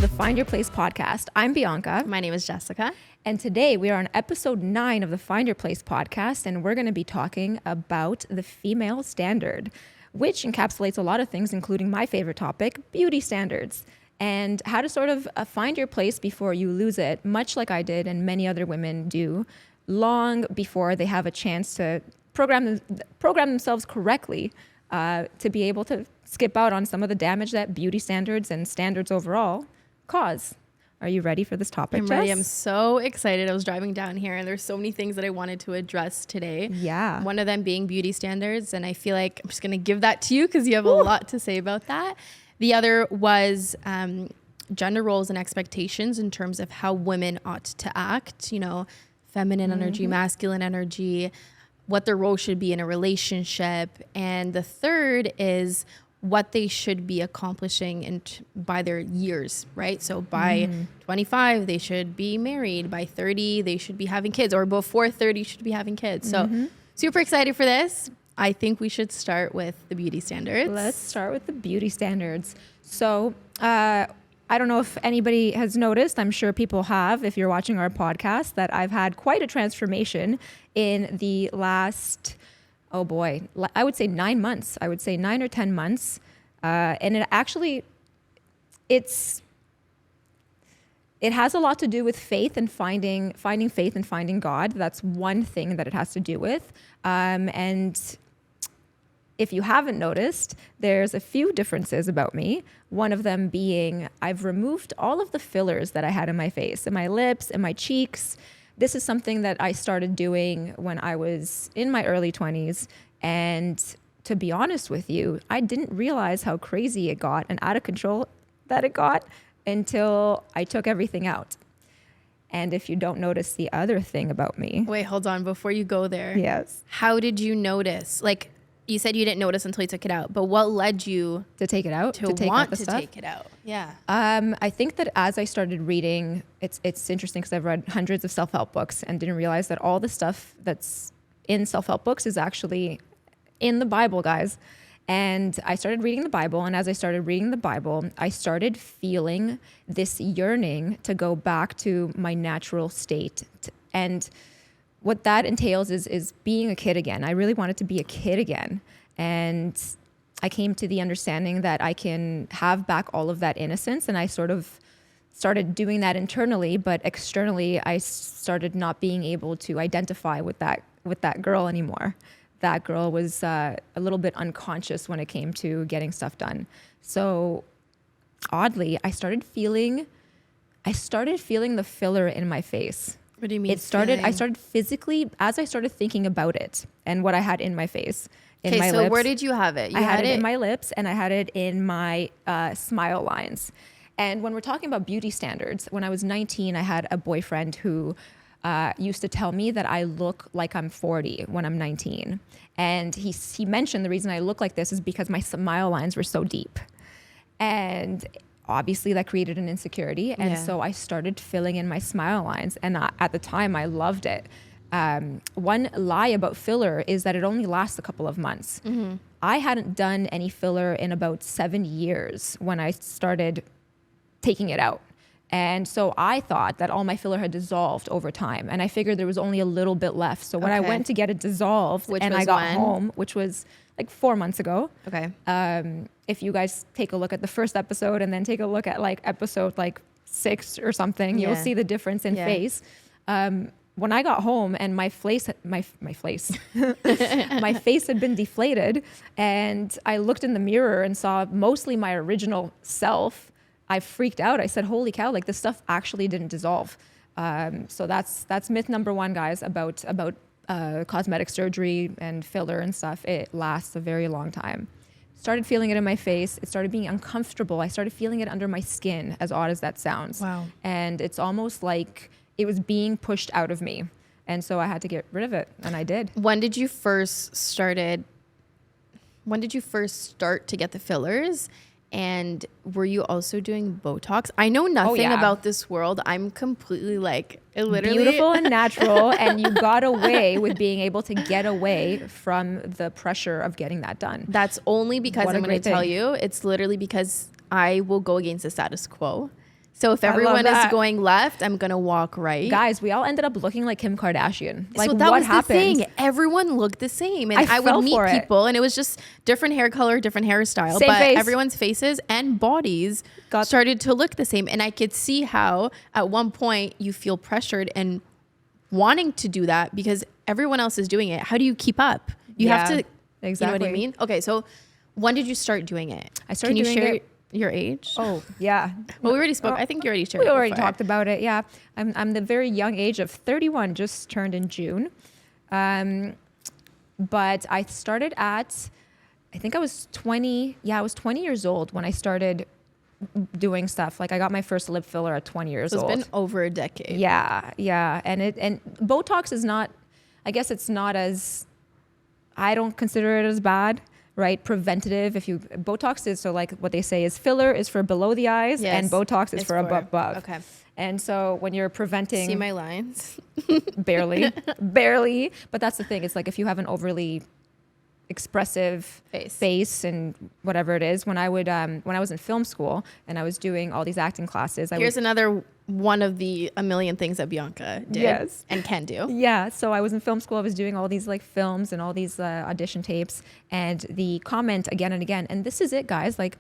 to the Find Your Place podcast. I'm Bianca. My name is Jessica. And today we are on episode 9 of the Find Your Place podcast, and we're going to be talking about the female standard, which encapsulates a lot of things, including my favorite topic, beauty standards, and how to sort of find your place before you lose it, much like I did and many other women do, long before they have a chance to program themselves correctly to be able to skip out on some of the damage that beauty standards and standards overall cause. Are you ready for this topic, Jess? I'm ready. I'm so excited. I was driving down here and there's so many things that I wanted to address today. Yeah. One of them being beauty standards. And I feel like I'm just going to give that to you because you have a lot to say about that. The other was gender roles and expectations in terms of how women ought to act, you know, feminine energy, masculine energy, what their role should be in a relationship. And the third is what they should be accomplishing by their years, right? So by 25, they should be married. By 30, they should be having kids, or before 30, should be having kids. So super excited for this. I think we should start with the beauty standards. Let's start with the beauty standards. So I don't know if anybody has noticed, I'm sure people have, if you're watching our podcast, that I've had quite a transformation in the last, oh boy, I would say 9 months. I would say 9 or 10 months. And it actually, it has a lot to do with faith and finding faith and finding God. That's one thing that it has to do with. And if you haven't noticed, there's a few differences about me. One of them being I've removed all of the fillers that I had in my face, in my lips, in my cheeks. This is something that I started doing when I was in my early 20s. And to be honest with you, I didn't realize how crazy it got and out of control that it got until I took everything out. And if you don't notice the other thing about me. Wait, hold on. Before you go there. Yes. How did you notice? Like, you said you didn't notice until you took it out, but what led you to take it out? To take want out the to stuff? take it out? Yeah. I think that as I started reading, it's interesting because I've read hundreds of self-help books and didn't realize that all the stuff that's in self-help books is actually in the Bible, guys. And I started reading the Bible, and as I started reading the Bible, I started feeling this yearning to go back to my natural state. And what that entails is being a kid again. I really wanted to be a kid again. And I came to the understanding that I can have back all of that innocence. And I sort of started doing that internally, but externally, I started not being able to identify with that girl anymore. That girl was a little bit unconscious when it came to getting stuff done. So oddly, I started feeling the filler in my face. What do you mean? I started physically, as I started thinking about it and what I had in my face, in my lips. Okay, so where did you have it? I had it in my lips, and I had it in my smile lines. And when we're talking about beauty standards, when I was 19, I had a boyfriend who used to tell me that I look like I'm 40 when I'm 19. And he mentioned the reason I look like this is because my smile lines were so deep. And obviously that created an insecurity. And so I started filling in my smile lines. And at the time, I loved it. One lie about filler is that it only lasts a couple of months. I hadn't done any filler in about 7 years when I started taking it out. And so I thought that all my filler had dissolved over time. And I figured there was only a little bit left. So when I went to get it dissolved and I got home, which was like 4 months ago. Okay. If you guys take a look at the first episode and then take a look at like episode like 6 or something, you'll see the difference in face. When I got home and my face had been deflated, and I looked in the mirror and saw mostly my original self, I freaked out. I said, holy cow, like this stuff actually didn't dissolve. So that's myth number 1, guys, about cosmetic surgery and filler and stuff. It lasts a very long time. Started feeling it in my face. It started being uncomfortable. I started feeling it under my skin, as odd as that sounds. Wow. And it's almost like it was being pushed out of me. And so I had to get rid of it, and I did. When did you first start to get the fillers? And were you also doing Botox? I know nothing about this world. I'm completely like, it literally beautiful and natural. And you got away with being able to get away from the pressure of getting that done. That's only because I'm going to tell you, it's literally because I will go against the status quo. So if I love everyone is that. going left, I'm going to walk right. Guys, we all ended up looking like Kim Kardashian. Like, so that what was happened? the thing. Everyone looked the same. And I I would fell meet for it. people and it was just different hair color, different hairstyle. Same but face. everyone's faces and bodies started to look the same. And I could see how at one point you feel pressured and wanting to do that because everyone else is doing it. How do you keep up? You have to, exactly. you know what I mean? Okay, so when did you start doing it? I started Can you doing share it- your age? Oh, yeah. Well, we already spoke. I think you already shared We it already before. talked about it. Yeah. I'm the very young age of 31, just turned in June. But I started at, I think I was 20. Yeah, I was 20 years old when I started doing stuff. Like I got my first lip filler at 20 years So it's old. been over a decade. Yeah, yeah. And Botox is not, I guess it's not as, I don't consider it as bad, right? Preventative. Botox is, so like what they say is filler is for below the eyes Yes, and Botox is it's for above. Okay. And so when you're preventing, See my lines? barely, but that's the thing. It's like if you have an overly expressive face and whatever it is. When I was in film school and I was doing all these acting classes, Here's another one of the a million things that Bianca did Yes. and can do. Yeah, so I was in film school. I was doing all these like films and all these audition tapes, and the comment again and again. And this is it, guys. Like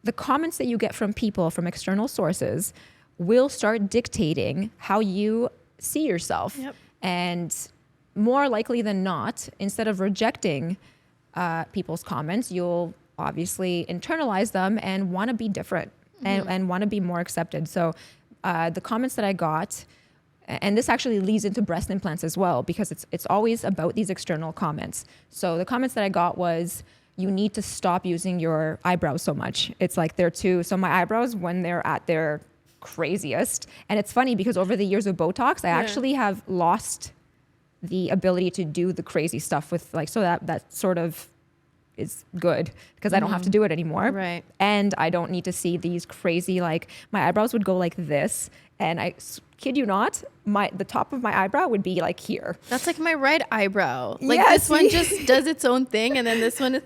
the comments that you get from people from external sources will start dictating how you see yourself. Yep. And more likely than not, instead of rejecting people's comments, you'll obviously internalize them and want to be different and want to be more accepted. So the comments that I got, and this actually leads into breast implants as well, because it's always about these external comments. So the comments that I got was, you need to stop using your eyebrows so much. It's like so my eyebrows, when they're at their craziest, and it's funny because over the years of Botox, I actually have lost the ability to do the crazy stuff with like, so that sort of is good because I don't have to do it anymore. Right. And I don't need to see these crazy, like my eyebrows would go like this, and I kid you not, the top of my eyebrow would be like here. That's like my right eyebrow. Like Yes. this one just does its own thing, and then this one is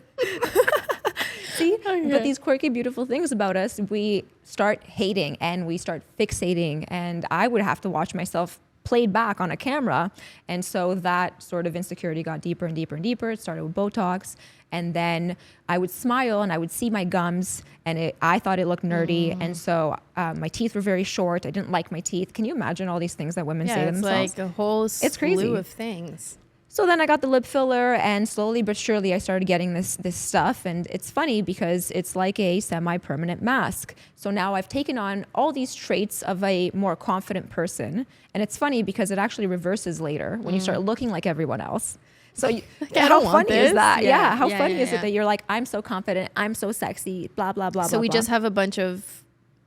See? But these quirky, beautiful things about us, we start hating and we start fixating, and I would have to watch myself played back on a camera. And so that sort of insecurity got deeper and deeper and deeper. It started with Botox. And then I would smile and I would see my gums, and I thought it looked nerdy. And so my teeth were very short. I didn't like my teeth. Can you imagine all these things that women say to it's themselves? like a whole It's crazy. slew of things. So then I got the lip filler, and slowly but surely I started getting this stuff. And it's funny because it's like a semi-permanent mask. So now I've taken on all these traits of a more confident person. And it's funny because it actually reverses later when you start looking like everyone else. So I how don't want funny is this. that? Yeah. How Yeah, funny yeah, is yeah. it that you're like, I'm so confident, I'm so sexy, blah, blah, blah, So blah, we blah. just have a bunch of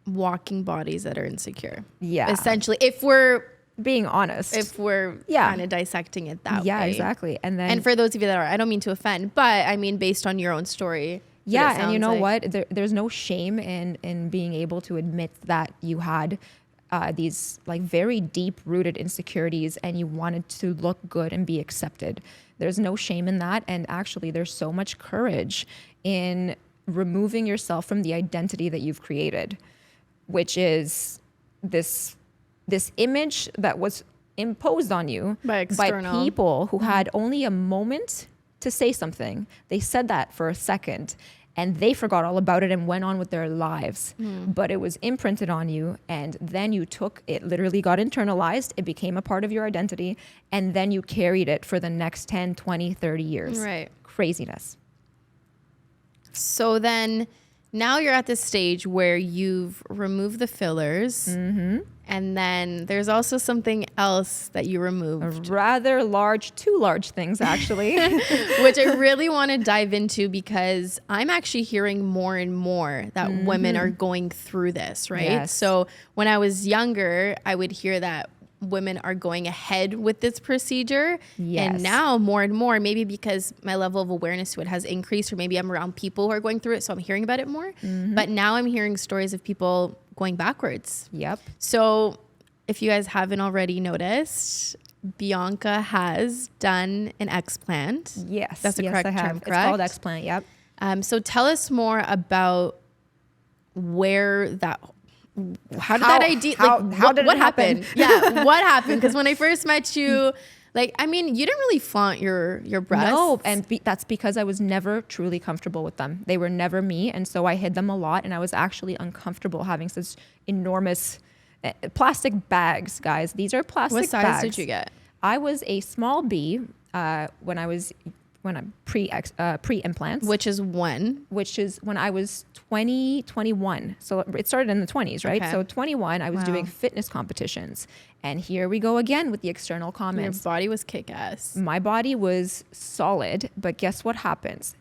walking bodies that are insecure. Yeah. Essentially, if we're being honest. kind of dissecting it that way. Yeah, exactly. And then And for those of you that are, I don't mean to offend, but I mean based on your own story. yeah, and you know what? There's no shame in being able to admit that you had these like very deep rooted insecurities and you wanted to look good and be accepted. There's no shame in that. And actually, there's so much courage in removing yourself from the identity that you've created, which is this image that was imposed on you By external. people who had only a moment to say something. They said that for a second and they forgot all about it and went on with their lives. But it was imprinted on you, and then you took it, literally got internalized. It became a part of your identity, and then you carried it for the next 10, 20, 30 years. Right. Craziness. So then now you're at this stage where you've removed the fillers. And then there's also something else that you removed, Rather large, two large things actually. which I really want to dive into because I'm actually hearing more and more that women are going through this, right? Yes. So when I was younger, I would hear that women are going ahead with this procedure. Yes. And now more and more, maybe because my level of awareness to it has increased, or maybe I'm around people who are going through it, so I'm hearing about it more. But now I'm hearing stories of people going backwards. Yep. So if you guys haven't already noticed, Bianca has done an explant. Yes. That's the yes, correct I have. term, It's called correct? Explant. Yep. So tell us more about where that how did that idea, how did what it happen? happened? Yeah, what happened? Because when I first met you, like, I mean, you didn't really flaunt your breasts. No, and that's because I was never truly comfortable with them. They were never me, and so I hid them a lot, and I was actually uncomfortable having such enormous plastic bags, guys. These are plastic bags. What size did you get? I was a small B when I'm pre implants, Which is when I was 21. So it started in the 20s, right? Okay. So 21, I was doing fitness competitions. And here we go again with the external comments. your body was kick-ass. My body was solid, but guess what happens?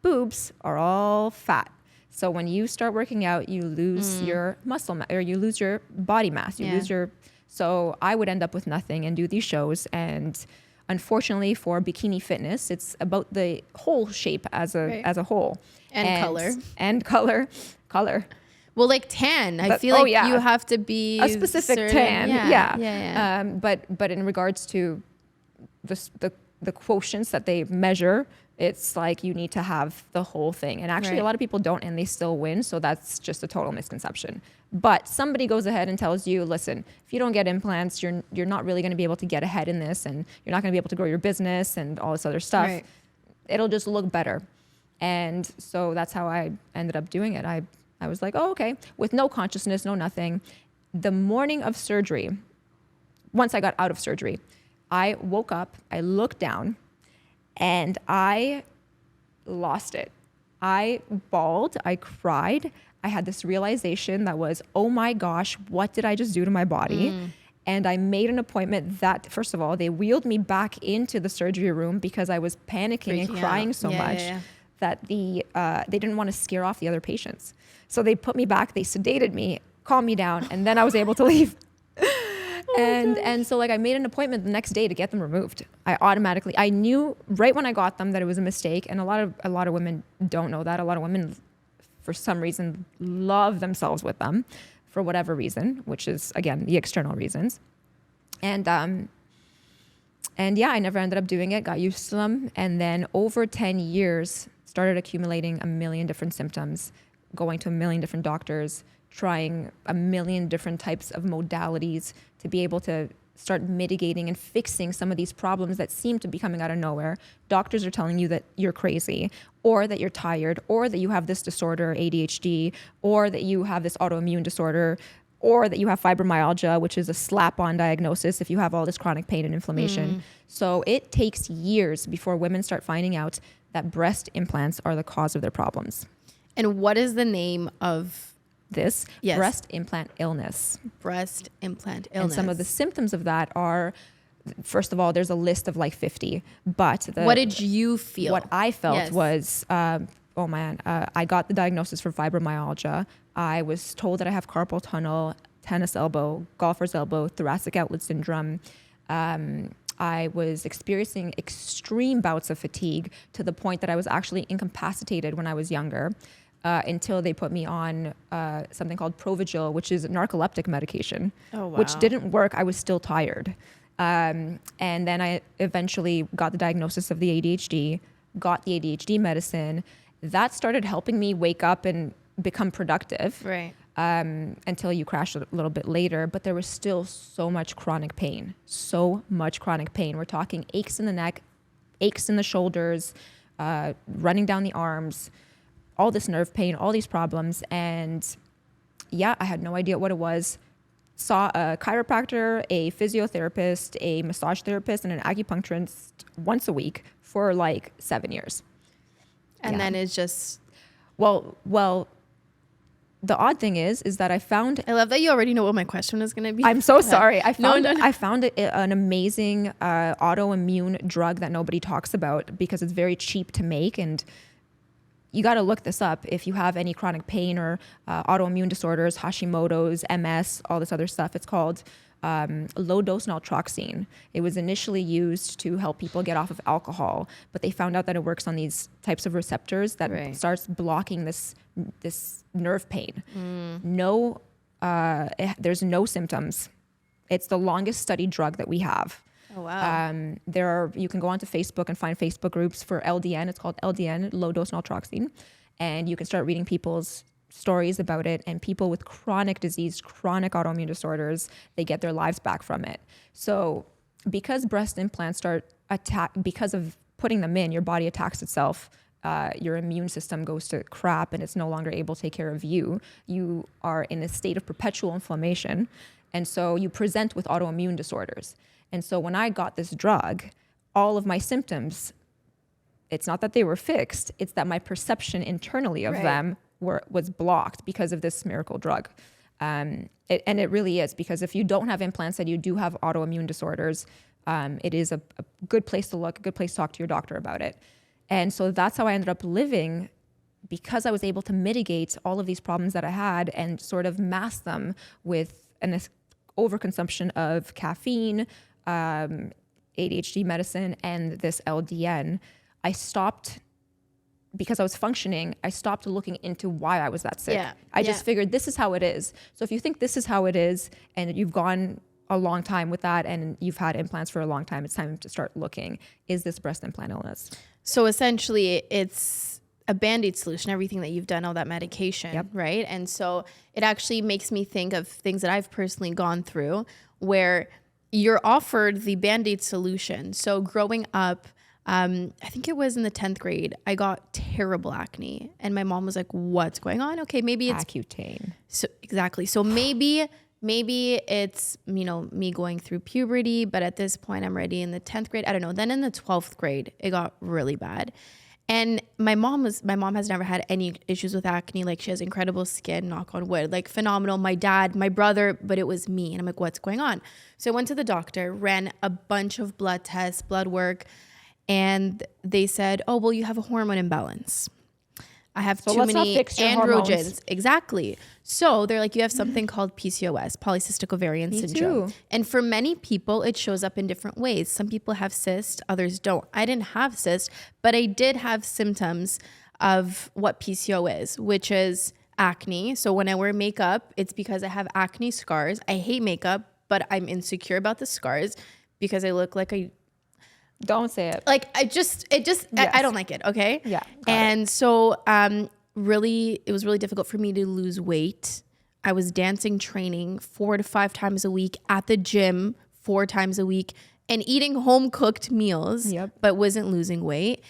Boobs are all fat. So when you start working out, you lose your muscle or you lose your body mass. You lose your. So I would end up with nothing and do these shows. And unfortunately for bikini fitness, it's about the whole shape as a whole. And color. Well, like tan, I feel like you have to be a specific tan. Yeah. But in regards to the quotients that they measure, it's like you need to have the whole thing. And actually a lot of people don't, and they still win. So that's just a total misconception. But somebody goes ahead and tells you, listen, if you don't get implants, you're not really going to be able to get ahead in this, and you're not going to be able to grow your business and all this other stuff. Right. It'll just look better. And so that's how I ended up doing it. I was like, oh, okay, with no consciousness, no nothing. The morning of surgery, once I got out of surgery, I woke up, I looked down, and I lost it. I bawled, I cried. I had this realization that was, oh my gosh, what did I just do to my body? And I made an appointment that, first of all, they wheeled me back into the surgery room because I was panicking and crying so much that they didn't want to scare off the other patients. So they put me back, they sedated me, calmed me down, and then I was able to leave. And so like I made an appointment the next day to get them removed. I knew right when I got them that it was a mistake, and a lot of women don't know that. A lot of women, for some reason, love themselves with them for whatever reason, which is again the external reasons. And yeah, I never ended up doing it. Got used to them, and then over 10 years, started accumulating a million different symptoms, going to a million different doctors, trying a million different types of modalities to be able to start mitigating and fixing some of these problems that seem to be coming out of nowhere. Doctors are telling you that you're crazy, or that you're tired, or that you have this disorder, ADHD, or that you have this autoimmune disorder, or that you have fibromyalgia, which is a slap-on diagnosis if you have all this chronic pain and inflammation. So it takes years before women start finding out that breast implants are the cause of their problems. And what is the name of this? Breast implant illness. Breast implant illness. And some of the symptoms of that are, first of all, there's a list of like 50. But what did you feel? What I felt was, oh man, I got the diagnosis for fibromyalgia. I was told that I have carpal tunnel, tennis elbow, golfer's elbow, thoracic outlet syndrome. I was experiencing extreme bouts of fatigue to the point that I was actually incapacitated when I was younger. Until they put me on something called Provigil, which is narcoleptic medication, which didn't work. I was still tired. And then I eventually got the diagnosis of the ADHD, got the ADHD medicine. That started helping me wake up and become productive. Right. Until you crashed a little bit later. But there was still so much chronic pain. We're talking aches in the neck, aches in the shoulders, running down the arms, all this nerve pain, all these problems. And yeah, I had no idea what it was. Saw a chiropractor, a physiotherapist, a massage therapist, and an acupuncturist once a week for like 7 years. And then it's just... Well, the odd thing is that I found... I love that you already know what my question is going to be. I'm so sorry. I found an amazing autoimmune drug that nobody talks about because it's very cheap to make, and you got to look this up if you have any chronic pain or autoimmune disorders, Hashimoto's, MS, all this other stuff. It's called low-dose naltrexone. It was initially used to help people get off of alcohol, but they found out that it works on these types of receptors that starts blocking this nerve pain. There's no symptoms. It's the longest studied drug that we have. Oh, wow. You can go onto Facebook and find Facebook groups for LDN. It's called LDN, low dose naltrexone. And you can start reading people's stories about it, and people with chronic disease, chronic autoimmune disorders, they get their lives back from it. So because breast implants because of putting them in, your body attacks itself. Your immune system goes to crap and it's no longer able to take care of you. You are in a state of perpetual inflammation. And so you present with autoimmune disorders. And so when I got this drug, all of my symptoms, it's not that they were fixed, it's that my perception internally of them was blocked because of this miracle drug. And it really is, because if you don't have implants and you do have autoimmune disorders, it is a good place to look, a good place to talk to your doctor about it. And so that's how I ended up living, because I was able to mitigate all of these problems that I had and sort of mask them with an overconsumption of caffeine, ADHD medicine, and this LDN. I stopped, because I was functioning, I stopped looking into why I was that sick. I just figured this is how it is. So if you think this is how it is and you've gone a long time with that and you've had implants for a long time, it's time to start looking, is this breast implant illness? So essentially it's a Band-Aid solution, everything that you've done, all that medication, right? And so it actually makes me think of things that I've personally gone through where you're offered the Band-Aid solution. So growing up, I think it was in the 10th grade, I got terrible acne and my mom was like, what's going on? Okay, maybe it's Accutane. So exactly. So maybe it's, me going through puberty, but at this point I'm already in the 10th grade. I don't know. Then in the 12th grade, it got really bad. And my mom has never had any issues with acne. Like, she has incredible skin, knock on wood, like phenomenal. My dad, my brother, but it was me. And I'm like, what's going on? So I went to the doctor, ran a bunch of blood tests, blood work. And they said, oh, well, you have a hormone imbalance. I have too many androgens. Hormones. Exactly. So they're like, you have something called PCOS, polycystic ovarian syndrome. Too. And for many people, it shows up in different ways. Some people have cysts, others don't. I didn't have cysts, but I did have symptoms of what PCO is, which is acne. So when I wear makeup, it's because I have acne scars. I hate makeup, but I'm insecure about the scars because I look like Don't say it. like I don't like it. Okay. Yeah. And so, it was really difficult for me to lose weight. I was dancing, training 4 to 5 times a week, at the gym 4 times a week, and eating home cooked meals, but wasn't losing weight.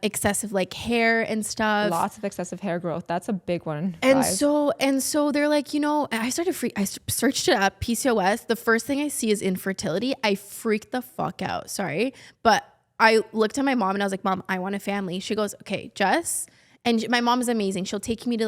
Excessive hair and stuff. Lots of excessive hair growth. That's a big one. And so they're like, I searched it up, PCOS. The first thing I see is infertility. I freaked the fuck out. Sorry. But I looked at my mom and I was like, Mom, I want a family. She goes, okay, Jess. And my mom is amazing. She'll take me to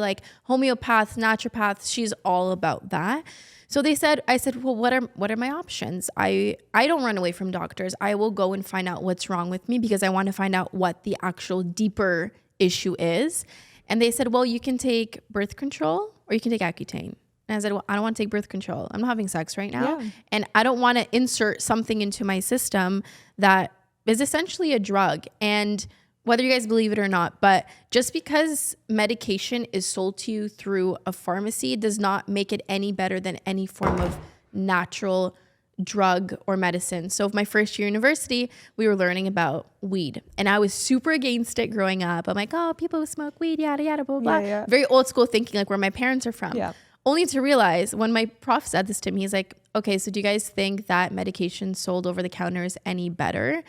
homeopaths, naturopaths. She's all about that. So I said, well, what are my options? I don't run away from doctors. I will go and find out what's wrong with me because I want to find out what the actual deeper issue is. And they said, well, you can take birth control or you can take Accutane. And I said, well, I don't want to take birth control. I'm not having sex right now. Yeah. And I don't want to insert something into my system that is essentially a drug. And whether you guys believe it or not, but just because medication is sold to you through a pharmacy does not make it any better than any form of natural drug or medicine. So my first year university, we were learning about weed and I was super against it growing up. I'm like, oh, people who smoke weed, yada, yada, blah, blah. Yeah. Very old school thinking, like where my parents are from. Yeah. Only to realize when my prof said this to me, he's like, okay, so do you guys think that medication sold over the counter is any better?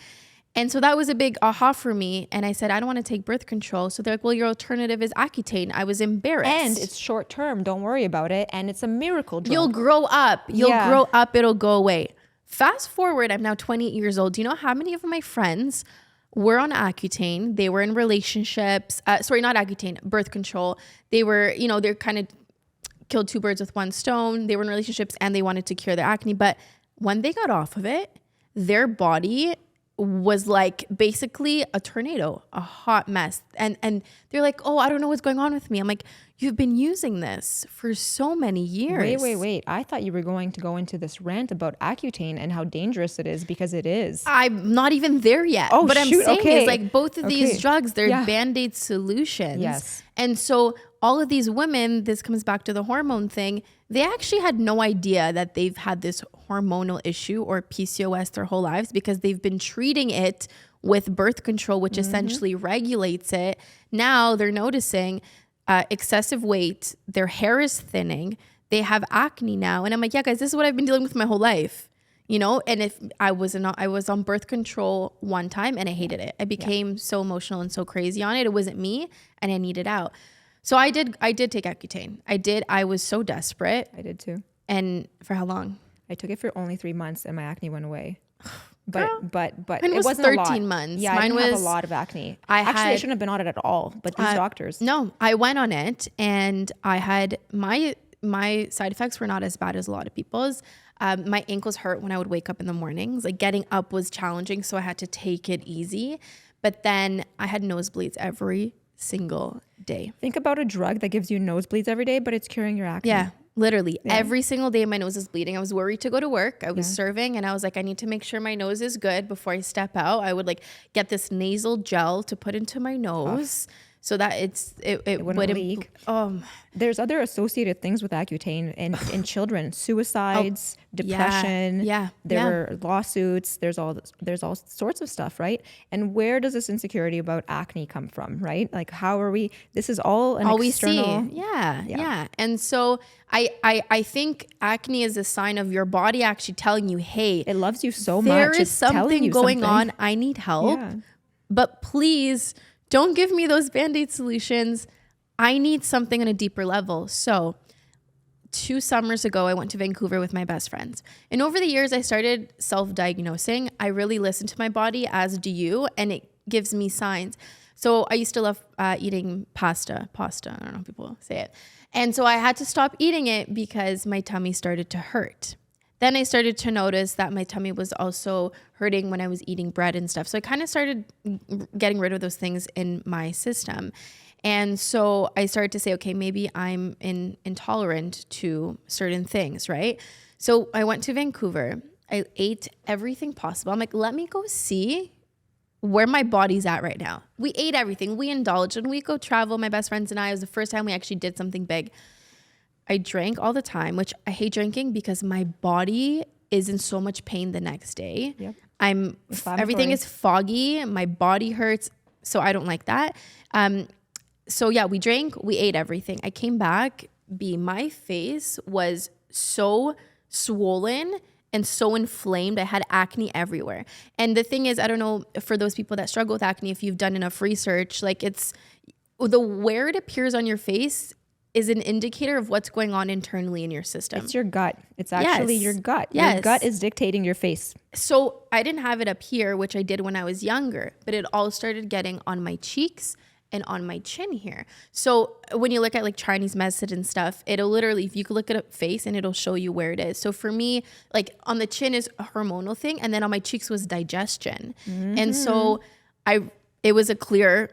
And so that was a big aha for me. And I said, I don't want to take birth control. So they're like, well, your alternative is Accutane. I was embarrassed. And it's short term. Don't worry about it. And it's a miracle drug. You'll grow up. Grow up. It'll go away. Fast forward, I'm now 28 years old. Do you know how many of my friends were on Accutane? They were in relationships. Sorry, not Accutane, birth control. They were, they're kind of killed 2 birds with 1 stone. They were in relationships and they wanted to cure their acne. But when they got off of it, their body was like basically a tornado, a hot mess. And they're like, oh, I don't know what's going on with me. I'm like, you've been using this for so many years. Wait. I thought you were going to go into this rant about Accutane and how dangerous it is, because it is. I'm not even there yet. Oh, but shoot. I'm saying is like both of these drugs, they're Band-Aid solutions. Yes. And so all of these women, this comes back to the hormone thing, they actually had no idea that they've had this hormonal issue or PCOS their whole lives because they've been treating it with birth control, which essentially regulates it. Now they're noticing excessive weight, their hair is thinning, they have acne now. And I'm like, yeah, guys, this is what I've been dealing with my whole life. You know, and if I was on birth control one time and I hated it. I became so emotional and so crazy on it. It wasn't me and I needed out. So I did take Accutane. I was so desperate. I did too. And for how long? I took it for only 3 months and my acne went away. Girl, But mine it was wasn't 13 a lot. months. Yeah, Mine I didn't have was- a lot of acne. I I shouldn't have been on it at all. But these doctors. No, I went on it and I had my side effects were not as bad as a lot of people's. My ankles hurt when I would wake up in the mornings. Like getting up was challenging, so I had to take it easy. But then I had nosebleeds every single day. Think about a drug that gives you nosebleeds every day, but it's curing your acne. Yeah, literally. Yeah. Every single day my nose is bleeding. I was worried to go to work. I was serving and I was like, I need to make sure my nose is good before I step out. I would like get this nasal gel to put into my nose. So that it wouldn't leak. There's other associated things with Accutane in children: suicides, depression. There were lawsuits. There's all sorts of stuff, right? And where does this insecurity about acne come from, right? Like, how are we? This is all an external. We see. Yeah. And so I think acne is a sign of your body actually telling you, hey, It loves you so much. there is It's telling something you going something. on. I need help, Yeah. but please. Don't give me those Band-Aid solutions. I need something on a deeper level. So 2 summers ago, I went to Vancouver with my best friends. And over the years, I started self-diagnosing. I really listen to my body, as do you, and it gives me signs. So I used to love eating pasta. I don't know if people say it. And so I had to stop eating it because my tummy started to hurt. Then I started to notice that my tummy was also hurting when I was eating bread and stuff. So I kind of started getting rid of those things in my system. And so I started to say, okay, maybe I'm intolerant to certain things, right? So I went to Vancouver. I ate everything possible. I'm like, let me go see where my body's at right now. We ate everything. We indulged. When we go travel, my best friends and I, it was the first time we actually did something big. I drank all the time, which I hate drinking because my body is in so much pain the next day. Yep. Everything is foggy. My body hurts. So I don't like that. So yeah, we drank, we ate everything. I came back, my face was so swollen and so inflamed. I had acne everywhere. And the thing is, I don't know, for those people that struggle with acne, if you've done enough research, like where it appears on your face is an indicator of what's going on internally in your system. It's your gut. It's actually your gut. Yes. Your gut is dictating your face. So I didn't have it up here, which I did when I was younger, but it all started getting on my cheeks and on my chin here. So when you look at like Chinese medicine and stuff, it'll literally, if you could look at a face and it'll show you where it is. So for me, like on the chin is a hormonal thing, and then on my cheeks was digestion. Mm-hmm. And so it was a clear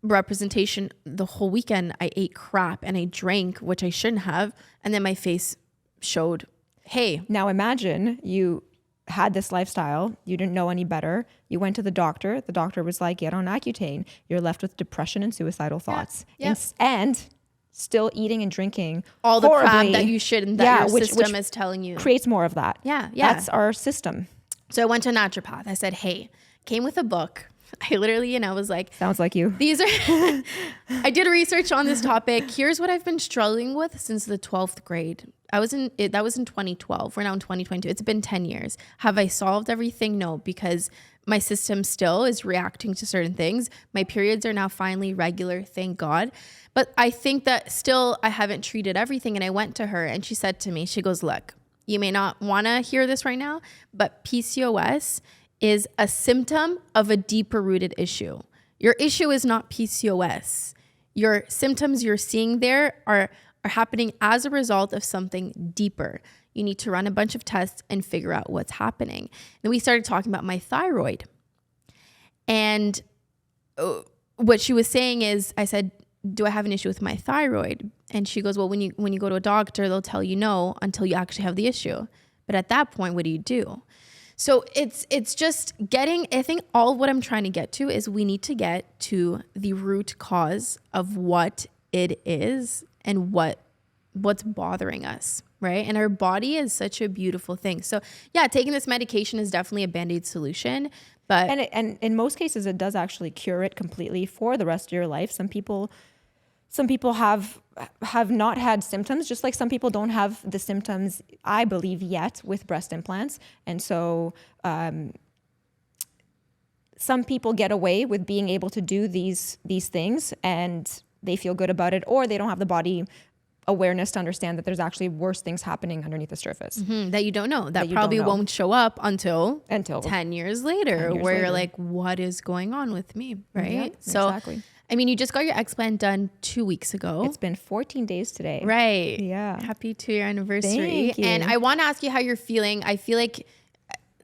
representation. The whole weekend I ate crap and I drank, which I shouldn't have, and then my face showed, hey. Now imagine you had this lifestyle, you didn't know any better, you went to the doctor was like, get on Accutane. You're left with depression and suicidal thoughts. Yeah. And still eating and drinking all the horribly, crap that you shouldn't, that your system is telling you. Creates more of that. Yeah. That's our system. So I went to a naturopath. I said, hey, came with a book. I literally, was like, sounds like you. These are, I did research on this topic. Here's what I've been struggling with since the 12th grade. That was in 2012. We're now in 2022. It's been 10 years. Have I solved everything? No, because my system still is reacting to certain things. My periods are now finally regular, thank God. But I think that still I haven't treated everything. And I went to her and she said to me, she goes, look, you may not want to hear this right now, but PCOS is a symptom of a deeper rooted issue. Your issue is not PCOS. Your symptoms you're seeing there are happening as a result of something deeper. You need to run a bunch of tests and figure out what's happening. Then we started talking about my thyroid. And what she was saying is, I said, do I have an issue with my thyroid? And she goes, well, when you go to a doctor, they'll tell you no until you actually have the issue. But at that point, what do you do? So it's just getting, I think all what I'm trying to get to is we need to get to the root cause of what it is and what's bothering us, right? And our body is such a beautiful thing. So yeah, taking this medication is definitely a Band-Aid solution, but and in most cases it does actually cure it completely for the rest of your life. Some people some people have not had symptoms, just like some people don't have the symptoms, I believe, yet with breast implants. And so some people get away with being able to do these things and they feel good about it, or they don't have the body awareness to understand that there's actually worse things happening underneath the surface. That you don't know. That probably won't show up until 10 years later, where you're like, what is going on with me? Right. Yeah, so, exactly. I mean, you just got your Explant done 2 weeks ago. It's been 14 days today. Right. Yeah. Happy 2-year anniversary. Thank you. And I want to ask you how you're feeling. I feel like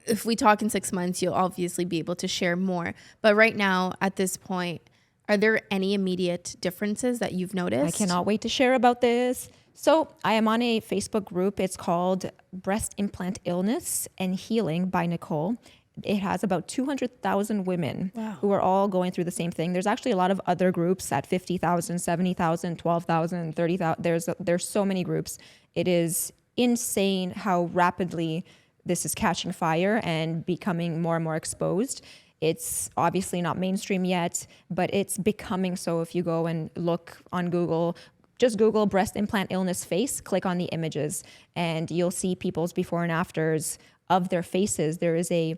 if we talk in 6 months, you'll obviously be able to share more. But right now, at this point, are there any immediate differences that you've noticed? I cannot wait to share about this. So I am on a Facebook group. It's called Breast Implant Illness and Healing by Nicole. It has about 200,000 women who are all going through the same thing. There's actually a lot of other groups at 50,000, 70,000, 12,000, 30,000. There's so many groups. It is insane how rapidly this is catching fire and becoming more and more exposed. It's obviously not mainstream yet, but it's becoming so. If you go and look on Google, just Google breast implant illness face, click on the images, and you'll see people's before and afters of their faces. There is a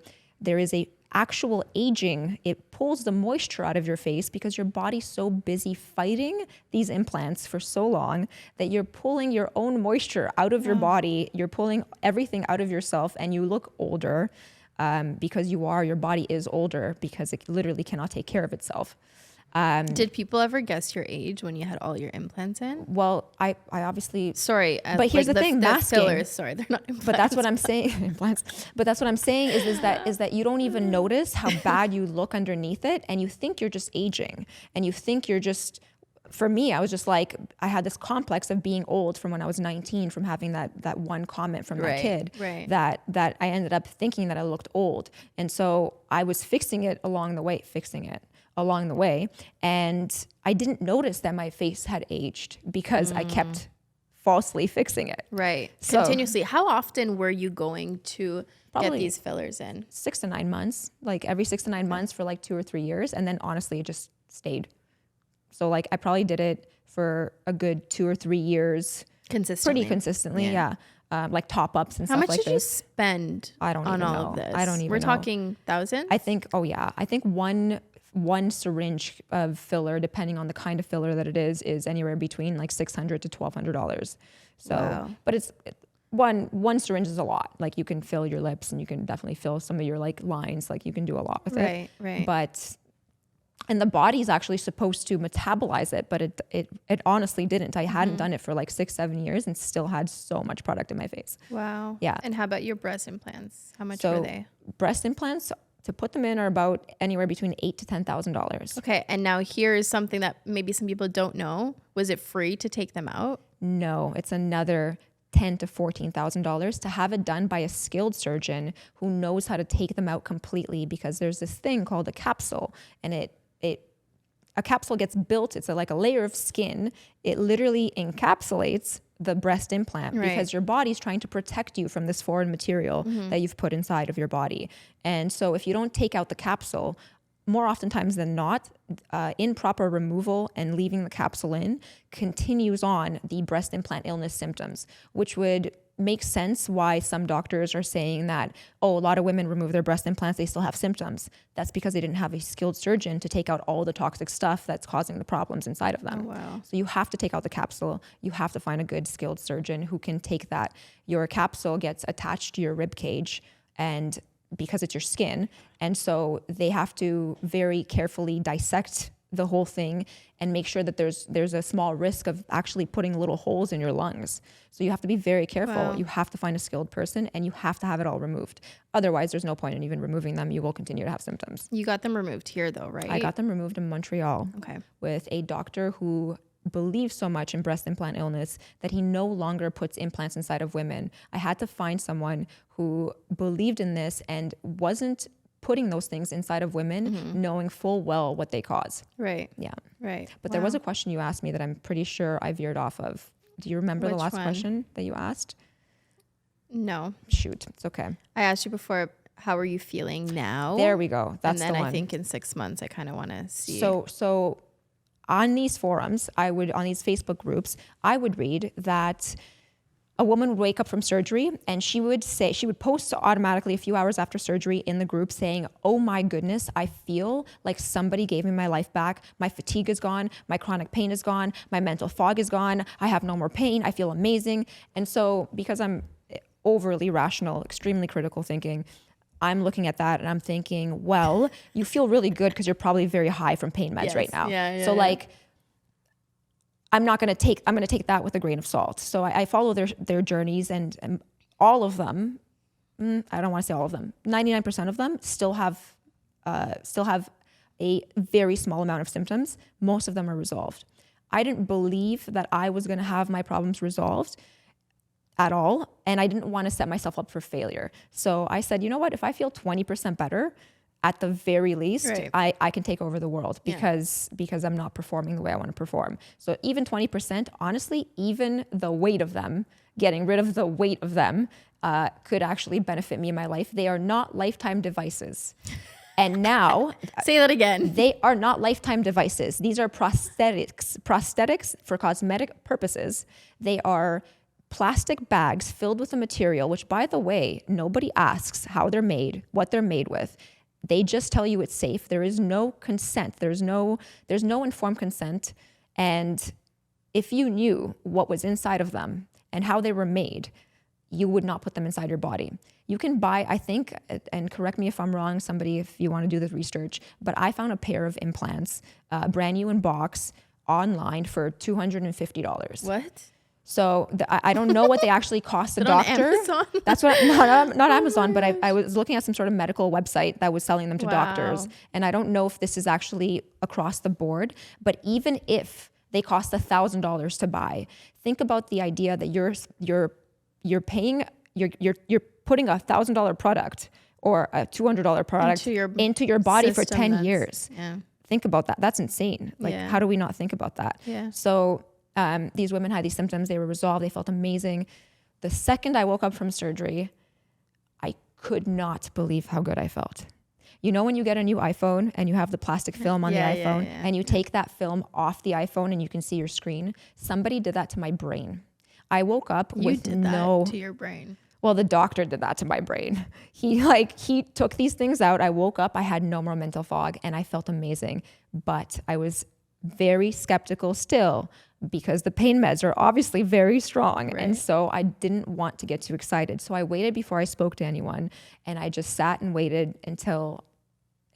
actual aging. It pulls the moisture out of your face because your body's so busy fighting these implants for so long that you're pulling your own moisture out of your body. You're pulling everything out of yourself, and you look older because your body is older because it literally cannot take care of itself. Did people ever guess your age when you had all your implants in? Well, I obviously... Sorry. But here's the thing, masking. Fillers, sorry, they're not implants. But that's what I'm saying. Implants. But that's what I'm saying is that you don't even notice how bad you look underneath it, and you think you're just aging, and you think you're just... For me, I was just like, I had this complex of being old from when I was 19, from having that one comment from that kid, that I ended up thinking that I looked old. And so I was fixing it along the way. And I didn't notice that my face had aged because I kept falsely fixing it. Right. So, continuously. How often were you going to get these fillers in? 6 to 9 months, like every 6 to 9 months for like 2 or 3 years. And then honestly, it just stayed. So like I probably did it for a good 2 or 3 years. Pretty consistently, yeah. Like top ups and stuff like this. How much did you spend on all of this? I don't even know. We're talking thousands? I think one syringe of filler, depending on the kind of filler that it is anywhere between like $600 to $1,200. So, but it's one syringe is a lot. Like you can fill your lips and you can definitely fill some of your like lines. Like you can do a lot with it. Right. And the body's actually supposed to metabolize it, but it honestly didn't. I hadn't done it for like 6-7 years and still had so much product in my face. Wow. Yeah. And how about your breast implants? How much were they? Breast implants, to put them in, are about anywhere between $8,000 to $10,000. Okay. And now here's something that maybe some people don't know. Was it free to take them out? No, it's another $10,000 to $14,000 to have it done by a skilled surgeon who knows how to take them out completely, because there's this thing called a capsule, and a capsule gets built. It's like a layer of skin. It literally encapsulates the breast implant because your body's trying to protect you from this foreign material that you've put inside of your body. And so if you don't take out the capsule, more oftentimes than not, improper removal and leaving the capsule in continues on the breast implant illness symptoms, which would make sense why some doctors are saying that, a lot of women remove their breast implants, they still have symptoms. That's because they didn't have a skilled surgeon to take out all the toxic stuff that's causing the problems inside of them. So you have to take out the capsule. You have to find a good skilled surgeon who can take that. Your capsule gets attached to your rib cage, and because it's your skin, and so they have to very carefully dissect the whole thing and make sure that there's a small risk of actually putting little holes in your lungs. So you have to be very careful. You have to find a skilled person, and you have to have it all removed. Otherwise, there's no point in even removing them. You will continue to have symptoms. You got them removed here though, right? I got them removed in Montreal with a doctor who believes so much in breast implant illness that he no longer puts implants inside of women. I had to find someone who believed in this and wasn't putting those things inside of women, knowing full well what they cause. But there was a question you asked me that I'm pretty sure I veered off of. Do you remember the last question that you asked? No. Shoot, it's okay. I asked you before, how are you feeling now? There we go. That's the one. And then I think in 6 months, I kind of want to see. So on these forums, on these Facebook groups, I would read that a woman would wake up from surgery and she would post automatically a few hours after surgery in the group saying, oh my goodness, I feel like somebody gave me my life back. My fatigue is gone. My chronic pain is gone. My mental fog is gone. I have no more pain. I feel amazing. And so because I'm overly rational, extremely critical thinking, I'm looking at that and I'm thinking, well, you feel really good because you're probably very high from pain meds right now. So like, I'm going to take that with a grain of salt. So I follow their journeys, and all of them, I don't want to say all of them, 99% of them still have a very small amount of symptoms. Most of them are resolved. I didn't believe that I was going to have my problems resolved at all, and I didn't want to set myself up for failure. So I said, you know what, if I feel 20% better, at the very least, I can take over the world because I'm not performing the way I want to perform. So even 20%, honestly, even the weight of them, getting rid of the weight of them could actually benefit me in my life. They are not lifetime devices. And now... Say that again. They are not lifetime devices. These are prosthetics for cosmetic purposes. They are plastic bags filled with a material, which, by the way, nobody asks how they're made, what they're made with. They just tell you it's safe. There is no consent. There's no informed consent. And if you knew what was inside of them and how they were made, you would not put them inside your body. You can buy, I think, and correct me if I'm wrong, somebody, if you want to do the research, but I found a pair of implants, brand new in box, online for $250. What? So I don't know what they actually cost the doctor. On Amazon? That's what, not Amazon, but I was looking at some sort of medical website that was selling them to doctors. And I don't know if this is actually across the board, but even if they cost $1,000 to buy, think about the idea that you're paying, you're putting $1,000 product or a $200 product into your body for 10 years. Yeah. Think about that. That's insane. Like, how do we not think about that? Yeah. So these women had these symptoms. They were resolved. They felt amazing. The second I woke up from surgery, I could not believe how good I felt. You know when you get a new iPhone and you have the plastic film on the iPhone and you take that film off the iPhone and you can see your screen? Somebody did that to my brain. I woke up with that to your brain. Well, the doctor did that to my brain. He took these things out. I woke up, I had no more mental fog, and I felt amazing. But I was very skeptical still because the pain meds are obviously very strong. Right. And so I didn't want to get too excited. So I waited before I spoke to anyone, and I just sat and waited until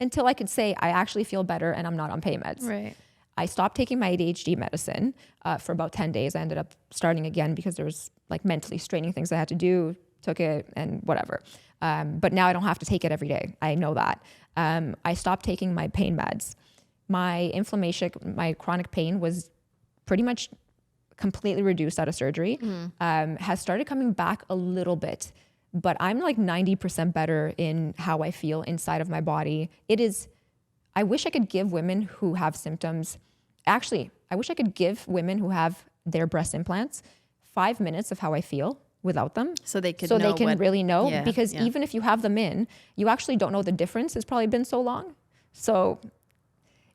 I could say I actually feel better and I'm not on pain meds. Right. I stopped taking my ADHD medicine for about 10 days. I ended up starting again because there was like mentally straining things I had to do, took it and whatever. But now I don't have to take it every day. I know that. I stopped taking my pain meds. My inflammation, my chronic pain was pretty much completely reduced out of surgery, has started coming back a little bit, but I'm like 90% better in how I feel inside of my body. I wish I could give women who have symptoms, I wish I could give women who have their breast implants 5 minutes of how I feel without them. So they can really know, because even if you have them in, you actually don't know the difference. It's probably been so long. So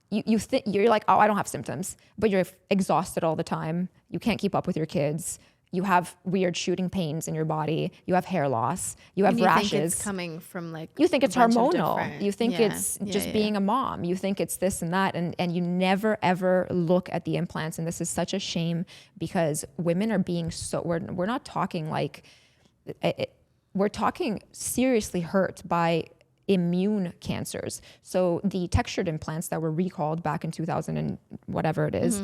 you're like, oh, I don't have symptoms, but you're exhausted all the time. You can't keep up with your kids. You have weird shooting pains in your body. You have hair loss. You have rashes. You think it's coming from like... You think it's hormonal. You think it's just being a mom. You think it's this and that. And you never, ever look at the implants. And this is such a shame because women are being so... We're not talking like... we're talking seriously hurt by immune cancers. So the textured implants that were recalled back in 2000 and whatever it is...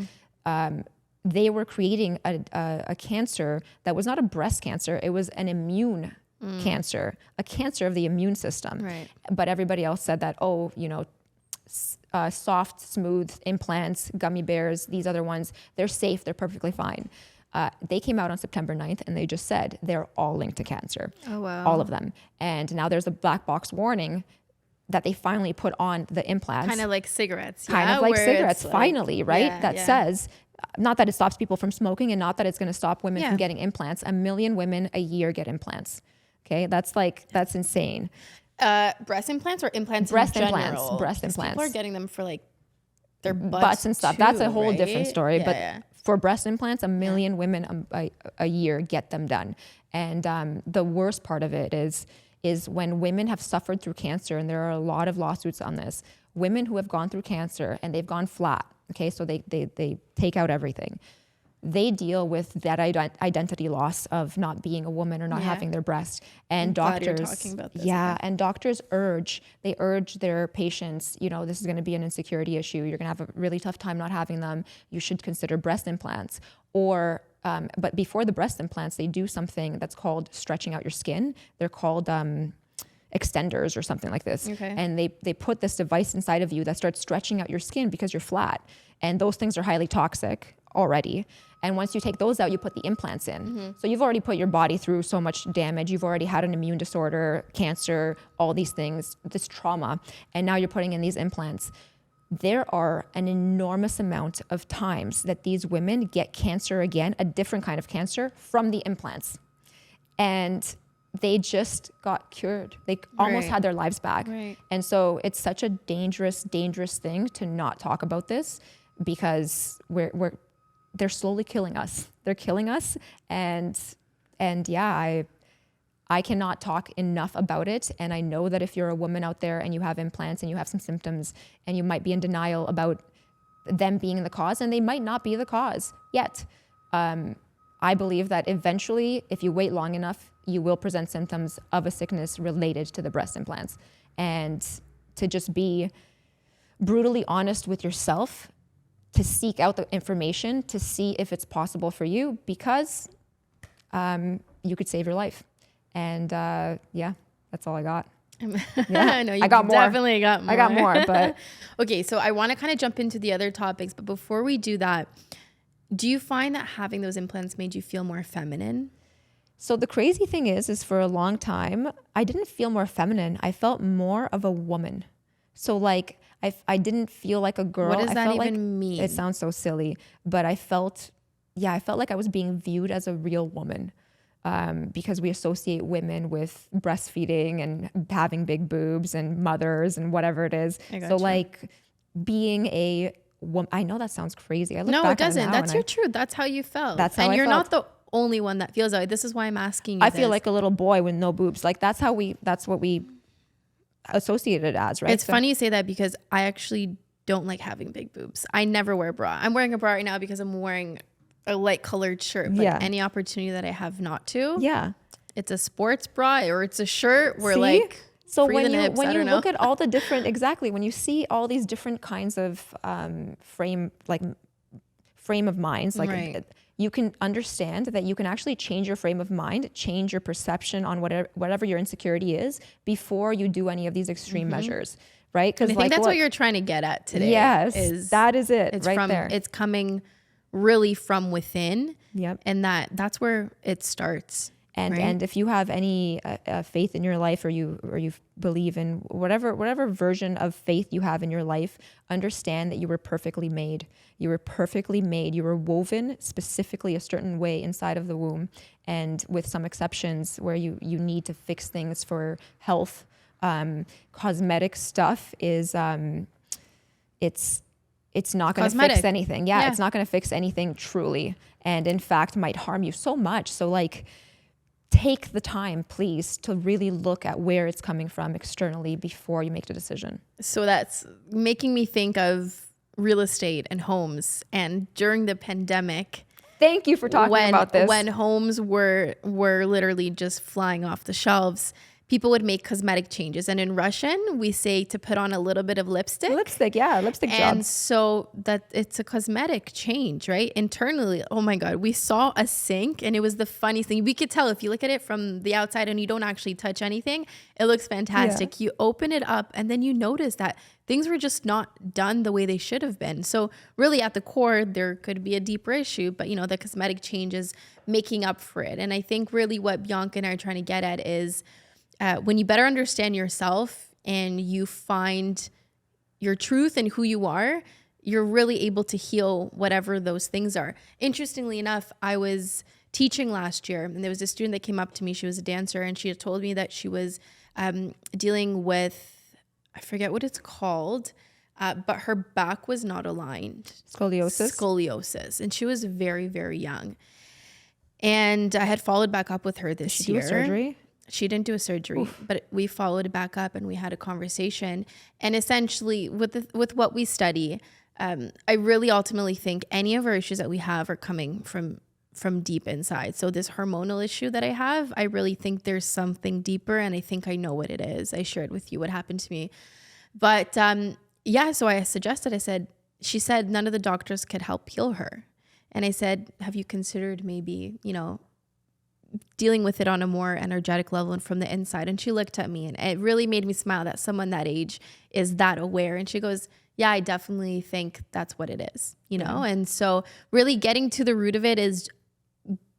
they were creating a cancer that was not a breast cancer. It was an immune cancer, a cancer of the immune system. Right. But everybody else said that, soft, smooth implants, gummy bears, these other ones, they're safe, they're perfectly fine. They came out on September 9th and they just said they're all linked to cancer. Oh, wow. All of them. And now there's a black box warning that they finally put on the implants. Kind of like cigarettes. Kind of like cigarettes, finally, right? That says... Not that it stops people from smoking and not that it's going to stop women from getting implants. 1 million women a year get implants. Okay. That's insane. Breast implants or implants in general? Breast implants. People are getting them for like their butts and stuff. too, That's a whole right? different story. Yeah, But yeah. for breast implants, a million women a year get them done. And the worst part of it is when women have suffered through cancer, and there are a lot of lawsuits on this, women who have gone through cancer and they've gone flat, okay, so they take out everything. They deal with that identity loss of not being a woman or not having their breast. And I'm glad you're doctors, talking about this. and doctors urge their patients, you know, this is going to be an insecurity issue. You're going to have a really tough time not having them. You should consider breast implants. Or, but before the breast implants, they do something that's called stretching out your skin. They're called extenders or something like this. Okay. And they put this device inside of you that starts stretching out your skin because you're flat. And those things are highly toxic already. And once you take those out, you put the implants in. So you've already put your body through so much damage. You've already had an immune disorder, cancer, all these things, this trauma. And now you're putting in these implants. There are an enormous amount of times that these women get cancer again, a different kind of cancer, from the implants. And they just got cured. They almost had their lives back. Right. And so it's such a dangerous thing to not talk about this, because they're slowly killing us. They're killing us. And yeah, I cannot talk enough about it. And I know that if you're a woman out there and you have implants and you have some symptoms and you might be in denial about them being the cause, and they might not be the cause yet. I believe that eventually, if you wait long enough, you will present symptoms of a sickness related to the breast implants. And to just be brutally honest with yourself, to seek out the information, to see if it's possible for you, because you could save your life. And yeah, that's all I got. I know you got more. definitely got more. I got more, but okay, so I want to kind of jump into the other topics, but before we do that, do you find that having those implants made you feel more feminine? so the crazy thing is for a long time, I didn't feel more feminine. I felt more of a woman. So like, I didn't feel like a girl. What does I that felt even mean? It sounds so silly, but I felt like I was being viewed as a real woman. Because we associate women with breastfeeding and having big boobs and mothers and whatever it is. So like being a woman, I know that sounds crazy. I look No, back it doesn't. At it now That's your truth. That's how you felt. That's how and I you're felt. not the only one that feels that way. This is why I'm asking you I feel like a little boy with no boobs. Like that's what we associate it as, right? It's funny you say that, because I actually don't like having big boobs. I never wear a bra. I'm wearing a bra right now because I'm wearing a light colored shirt, but any opportunity that I have not to, it's a sports bra or it's a shirt where like, so free when the you nips, when I you don't look know. at all the different when you see all these different kinds of frame of minds, like Right. you can understand that you can actually change your frame of mind, change your perception on whatever your insecurity is before you do any of these extreme measures, right? Because I think that's what you're trying to get at today. Yes, that is it. It's right there. It's coming really from within. Yep. And that's where it starts. And right? and if you have any faith in your life, or you believe in whatever version of faith you have in your life, understand that you were perfectly made. You were perfectly made. You were woven specifically a certain way inside of the womb, and with some exceptions where you need to fix things for health. Cosmetic stuff is it's not going to fix anything. Yeah, it's not going to fix anything truly, and in fact might harm you so much. So like, take the time, please, to really look at where it's coming from externally before you make the decision. So that's making me think of real estate and homes. And during the pandemic, thank you for talking about this. When homes were literally just flying off the shelves, people would make cosmetic changes. And in Russian, we say to put on a little bit of lipstick. Lipstick job. And so that it's a cosmetic change, right? Internally, oh my God, we saw a sink, and it was the funniest thing. We could tell if you look at it from the outside and you don't actually touch anything, it looks fantastic. You open it up and then you notice that things were just not done the way they should have been. So really at the core, there could be a deeper issue, but the cosmetic change is making up for it. And I think really what Bianca and I are trying to get at is, when you better understand yourself and you find your truth and who you are, you're really able to heal whatever those things are. Interestingly enough, I was teaching last year, and there was a student that came up to me. She was a dancer, and she had told me that she was dealing with, I forget what it's called, but her back was not aligned. Scoliosis. And she was very, very young. And I had followed back up with her this year. Did she do a surgery? She didn't do a surgery, but we followed back up and we had a conversation. And essentially with what we study, I really ultimately think any of our issues that we have are coming from deep inside. So this hormonal issue that I have, I really think there's something deeper, and I think I know what it is. I shared with you what happened to me. But so I suggested, she said none of the doctors could help heal her. And I said, have you considered maybe, dealing with it on a more energetic level and from the inside? And she looked at me, and it really made me smile that someone that age is that aware. And she goes, yeah, I definitely think that's what it is, And so really getting to the root of it is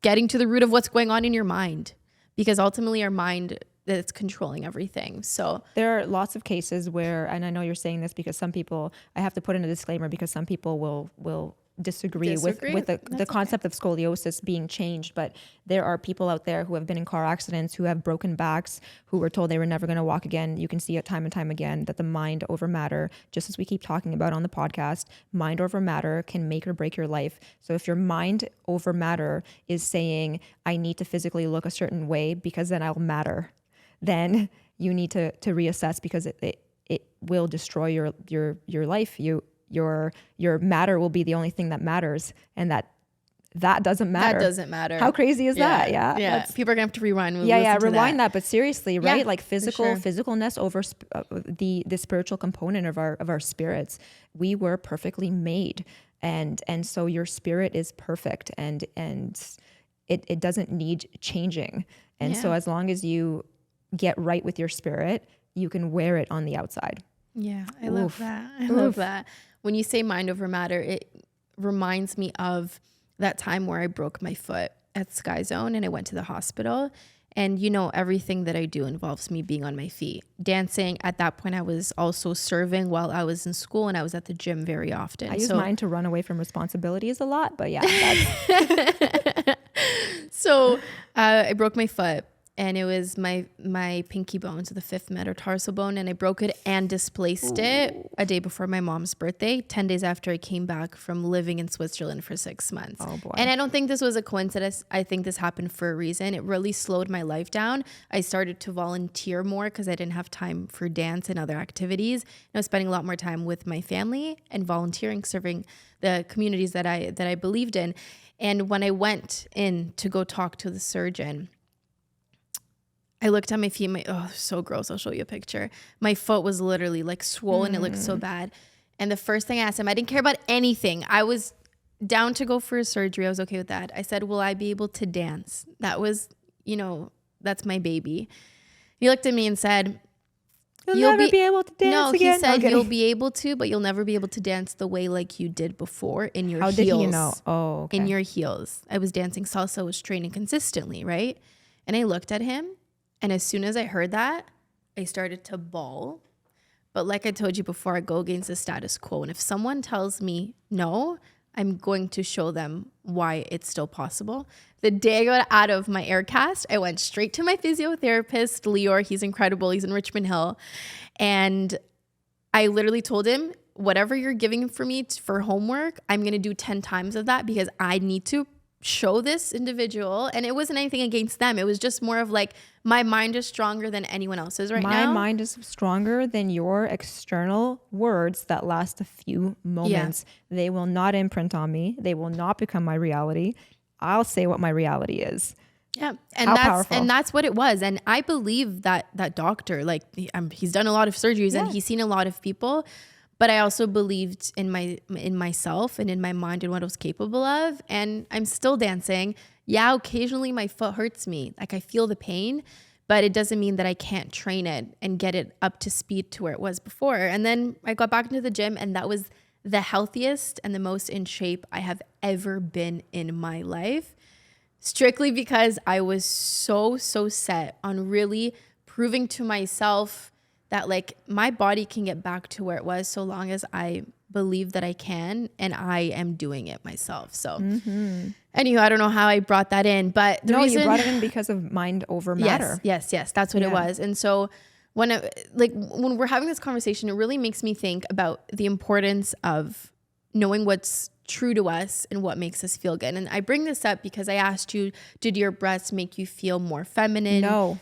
getting to the root of what's going on in your mind, because ultimately our mind is controlling everything. So there are lots of cases where, and I know you're saying this because some people, I have to put in a disclaimer because some people will disagree with the concept of scoliosis being changed, but there are people out there who have been in car accidents, who have broken backs, who were told they were never going to walk again. You can see it time and time again that the mind over matter, just as we keep talking about on the podcast, mind over matter can make or break your life. So if your mind over matter is saying, I need to physically look a certain way because then I'll matter, then you need to reassess, because it will destroy your life. Your matter will be the only thing that matters, and that doesn't matter. That doesn't matter. How crazy is that? Yeah. People are gonna have to rewind. Rewind that. But seriously, right? Like physicalness over the spiritual component of our spirits. We were perfectly made, and so your spirit is perfect, and it doesn't need changing. And so as long as you get right with your spirit, you can wear it on the outside. Yeah, I love that. I love that. When you say mind over matter, it reminds me of that time where I broke my foot at Sky Zone and I went to the hospital. And everything that I do involves me being on my feet. Dancing, at that point, I was also serving while I was in school, and I was at the gym very often. I use mine to run away from responsibilities a lot, but that's... So I broke my foot. And it was my pinky bone, so the fifth metatarsal bone, and I broke it and displaced it a day before my mom's birthday, 10 days after I came back from living in Switzerland for 6 months. Oh boy. And I don't think this was a coincidence. I think this happened for a reason. It really slowed my life down. I started to volunteer more because I didn't have time for dance and other activities. And I was spending a lot more time with my family and volunteering, serving the communities that I believed in. And when I went in to go talk to the surgeon, I looked at my feet, so gross. I'll show you a picture. My foot was literally like swollen. It looked so bad. And the first thing I asked him, I didn't care about anything. I was down to go for a surgery. I was okay with that. I said, will I be able to dance? That was, that's my baby. He looked at me and said, You'll never be able to dance again? He said, you'll be able to, but you'll never be able to dance the way like you did before in your heels. How did he know? Oh, okay. In your heels. I was dancing salsa, was training consistently, right? And I looked at him. And as soon as I heard that, I started to bawl. But like I told you before, I go against the status quo. And if someone tells me no, I'm going to show them why it's still possible. The day I got out of my air cast, I went straight to my physiotherapist, Lior. He's incredible. He's in Richmond Hill. And I literally told him, whatever you're giving for me for homework, I'm going to do 10 times of that because I need to show this individual. And it wasn't anything against them. It was just more of like, my mind is stronger than anyone else's now. My mind is stronger than your external words that last a few moments. Yeah. They will not imprint on me. They will not become my reality. I'll say what my reality is. Yeah. And that's what it was. And I believe that doctor, like he's done a lot of surgeries and he's seen a lot of people. But I also believed in myself and in my mind and what I was capable of. And I'm still dancing. Yeah, occasionally my foot hurts me. Like I feel the pain, but it doesn't mean that I can't train it and get it up to speed to where it was before. And then I got back into the gym, and that was the healthiest and the most in shape I have ever been in my life. Strictly because I was so set on really proving to myself that like my body can get back to where it was so long as I believe that I can, and I am doing it myself. So anywho, I don't know how I brought that in, but you brought it in because of mind over matter. Yes. That's what it was. And so when we're having this conversation, it really makes me think about the importance of knowing what's true to us and what makes us feel good. And I bring this up because I asked you, did your breasts make you feel more feminine? No.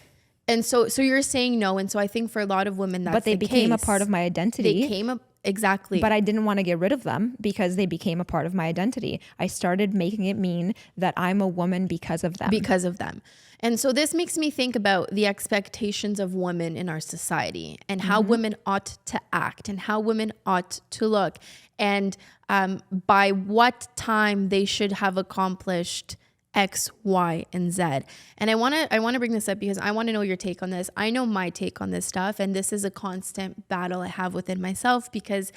And so you're saying no. And so I think for a lot of women, that's but they became case. a part of my identity. They came up. Exactly. But I didn't want to get rid of them because they became a part of my identity. I started making it mean that I'm a woman because of them. Because of them. And so this makes me think about the expectations of women in our society and how women ought to act and how women ought to look and by what time they should have accomplished X, Y, and Z. And I want to bring this up because I want to know your take on this. I know my take on this stuff, and this is a constant battle I have within myself because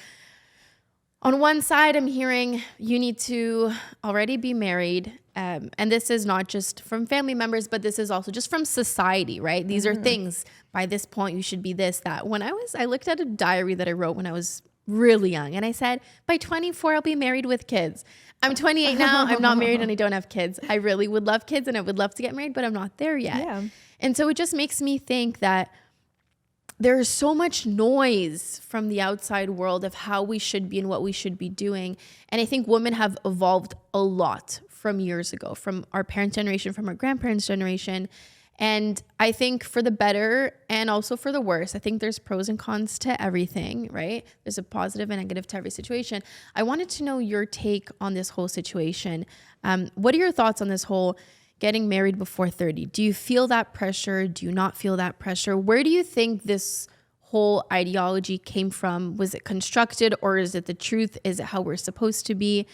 on one side, I'm hearing you need to already be married. And this is not just from family members, but this is also just from society, right? These are things. By this point, you should be this, that. I looked at a diary that I wrote when I was really young, and I said, by 24, I'll be married with kids. I'm 28 now. I'm not married and I don't have kids. I really would love kids and I would love to get married, but I'm not there yet. Yeah. And so it just makes me think that there's so much noise from the outside world of how we should be and what we should be doing. And I think women have evolved a lot from years ago, from our parents' generation, from our grandparents' generation. And I think for the better and also for the worse, I think there's pros and cons to everything, right? There's a positive and negative to every situation. I wanted to know your take on this whole situation. What are your thoughts on this whole getting married before 30? Do you feel that pressure? Do you not feel that pressure? Where do you think this whole ideology came from? Was it constructed or is it the truth? Is it how we're supposed to be?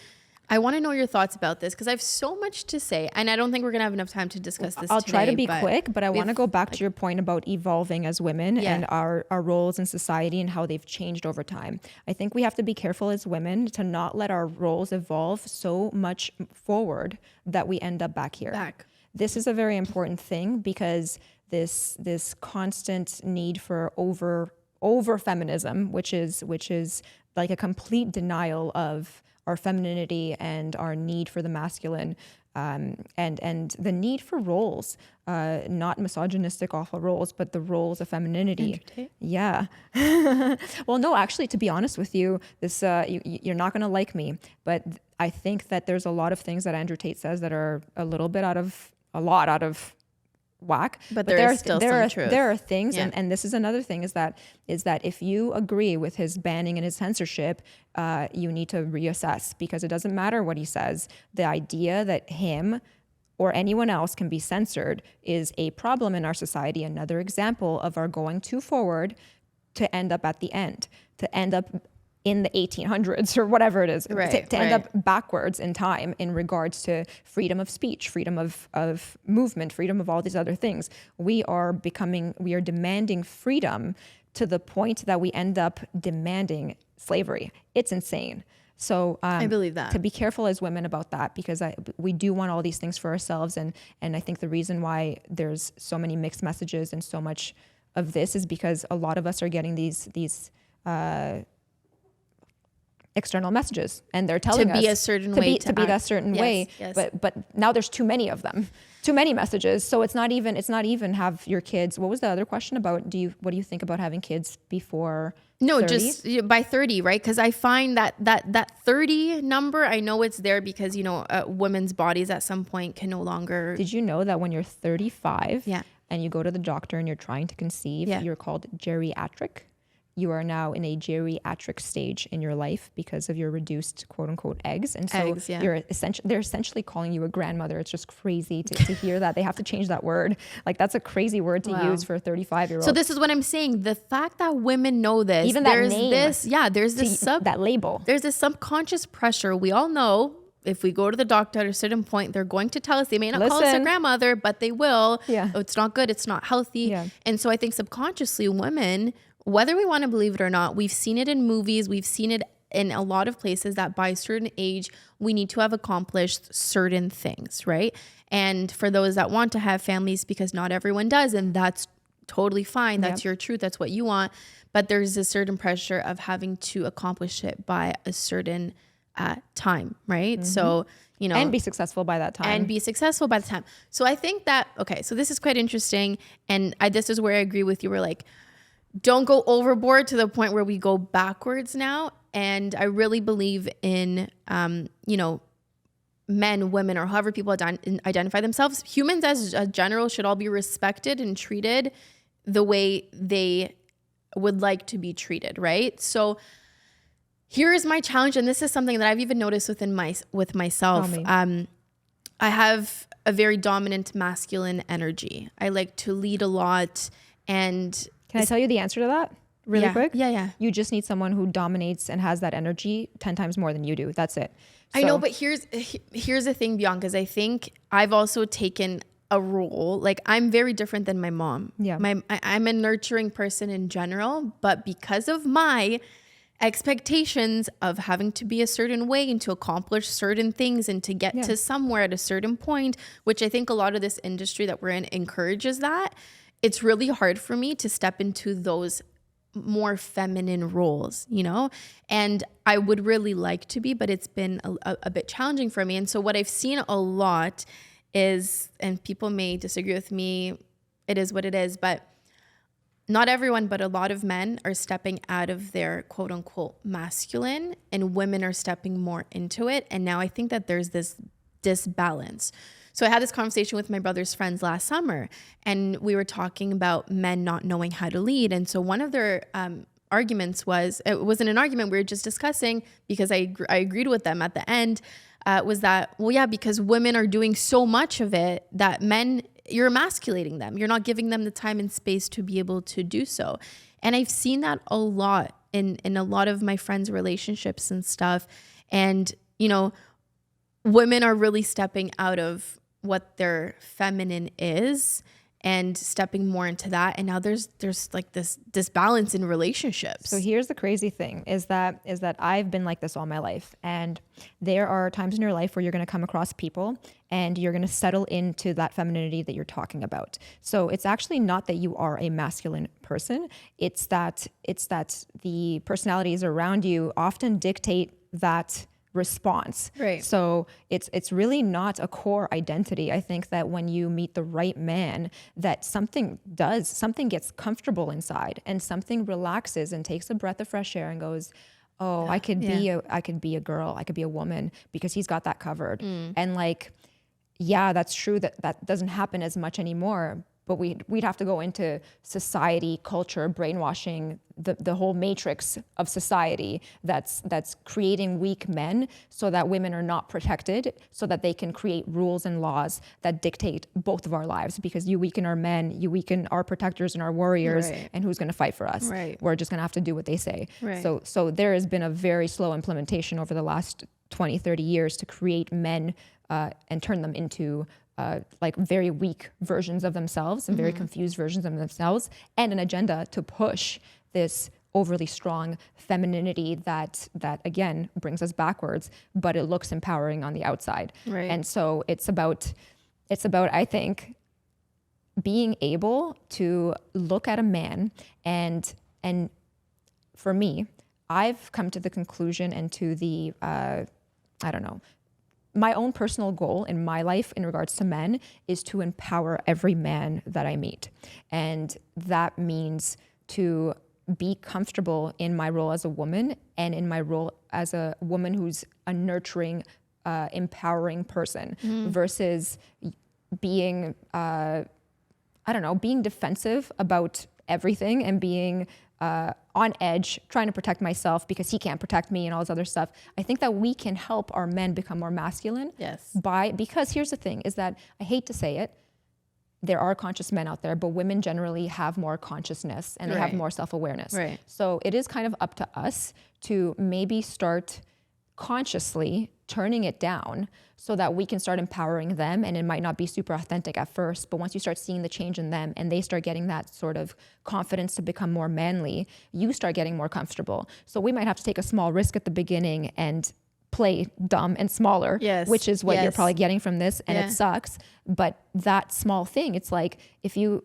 I want to know your thoughts about this because I have so much to say and I don't think we're going to have enough time to discuss this I'll today, try to be quick, but I want to go back to your point about evolving as women and our roles in society and how they've changed over time. I think we have to be careful as women to not let our roles evolve so much forward that we end up back here. This is a very important thing because this constant need for over feminism, which is like a complete denial of our femininity and our need for the masculine, and the need for roles, not misogynistic awful roles, but the roles of femininity. Yeah. Well, no, actually, to be honest with you, this you're not going to like me, but I think that there's a lot of things that Andrew Tate says that are a lot out of whack, but there are things, and this is another thing is that if you agree with his banning and his censorship, you need to reassess because it doesn't matter what he says. The idea that him or anyone else can be censored is a problem in our society. Another example of our going too forward to end up at the end, to end up in the 1800s or whatever it is, to end up backwards in time in regards to freedom of speech, freedom of movement, freedom of all these other things. We are demanding freedom to the point that we end up demanding slavery. It's insane. So I believe that. To be careful as women about that because we do want all these things for ourselves. And I think the reason why there's so many mixed messages and so much of this is because a lot of us are getting these external messages and they're telling us to be a certain way. But now there's too many of them, too many messages. So it's not even have your kids. What was the other question about? What do you think about having kids before? No, 30? Just by 30, right? Because I find that 30 number, I know it's there because, women's bodies at some point can no longer. Did you know that when you're 35 and you go to the doctor and you're trying to conceive, you're called geriatric? You are now in a geriatric stage in your life because of your reduced quote unquote eggs. And so they're essentially calling you a grandmother. It's just crazy to hear that. They have to change that word. Like that's a crazy word to use for a 35-year-old. So this is what I'm saying. The fact that women know this, even that name, there's this that label. There's this subconscious pressure. We all know if we go to the doctor at a certain point, they're going to tell us, they may not call us a grandmother, but they will. Yeah. Oh, it's not good. It's not healthy. Yeah. And so I think subconsciously women, whether we want to believe it or not, we've seen it in movies, we've seen it in a lot of places that by a certain age, we need to have accomplished certain things, right? And for those that want to have families, because not everyone does, and that's totally fine. That's your truth. That's what you want. But there's a certain pressure of having to accomplish it by a certain time, right? So, and be successful by that time. So I think that, okay, so this is quite interesting. And this is where I agree with you. We're like, don't go overboard to the point where we go backwards now. And I really believe in, men, women, or however people identify themselves. Humans as a general should all be respected and treated the way they would like to be treated, right? So here is my challenge, and this is something that I've even noticed with myself. I have a very dominant masculine energy. I like to lead a lot. And can I tell you the answer to that really quick? Yeah. You just need someone who dominates and has that energy 10 times more than you do. That's it. I know, but here's the thing, Bianca, is I think I've also taken a role. Like, I'm very different than my mom. Yeah. I'm a nurturing person in general, but because of my expectations of having to be a certain way and to accomplish certain things and to get to somewhere at a certain point, which I think a lot of this industry that we're in encourages that, it's really hard for me to step into those more feminine roles, and I would really like to be, but it's been a bit challenging for me. And so what I've seen a lot is, and people may disagree with me, it is what it is, but not everyone, but a lot of men are stepping out of their quote unquote masculine, and women are stepping more into it. And now I think that there's this disbalance. So I had this conversation with my brother's friends last summer, and we were talking about men not knowing how to lead. And so one of their arguments was, it wasn't an argument, we were just discussing, because I agreed with them at the end, was that, well, yeah, because women are doing so much of it that men, you're emasculating them. You're not giving them the time and space to be able to do so. And I've seen that a lot in a lot of my friends' relationships and stuff. And, women are really stepping out of what their feminine is and stepping more into that. And now there's like this disbalance in relationships. So here's the crazy thing is that I've been like this all my life. And there are times in your life where you're going to come across people and you're going to settle into that femininity that you're talking about. So it's actually not that you are a masculine person. It's that the personalities around you often dictate that response. Right. So it's really not a core identity. I think that when you meet the right man, that something gets comfortable inside, and something relaxes and takes a breath of fresh air and goes, oh, I could be a girl, I could be a woman, because he's got that covered. And like, yeah, that's true that doesn't happen as much anymore. But we'd have to go into society, culture, brainwashing, the whole matrix of society that's creating weak men so that women are not protected, so that they can create rules and laws that dictate both of our lives. Because you weaken our men, you weaken our protectors and our warriors, right. And who's going to fight for us? Right. We're just going to have to do what they say. Right. So there has been a very slow implementation over the last 20, 30 years to create men and turn them into like very weak versions of themselves and very confused versions of themselves, and an agenda to push this overly strong femininity that again brings us backwards, but it looks empowering on the outside. Right. And so it's about I think being able to look at a man and for me, I've come to the conclusion and to the my own personal goal in my life in regards to men is to empower every man that I meet. And that means to be comfortable in my role as a woman and in my role as a woman who's a nurturing, empowering person versus being, being defensive about everything and being on edge, trying to protect myself because he can't protect me and all this other stuff. I think that we can help our men become more masculine. Yes. Because here's the thing is that, I hate to say it, there are conscious men out there, but women generally have more consciousness and they have more self-awareness. Right. So it is kind of up to us to maybe start consciously turning it down so that we can start empowering them. And it might not be super authentic at first, but once you start seeing the change in them and they start getting that sort of confidence to become more manly, you start getting more comfortable. So we might have to take a small risk at the beginning and play dumb and smaller, which is what you're probably getting from this. And it sucks. But that small thing, it's like, if you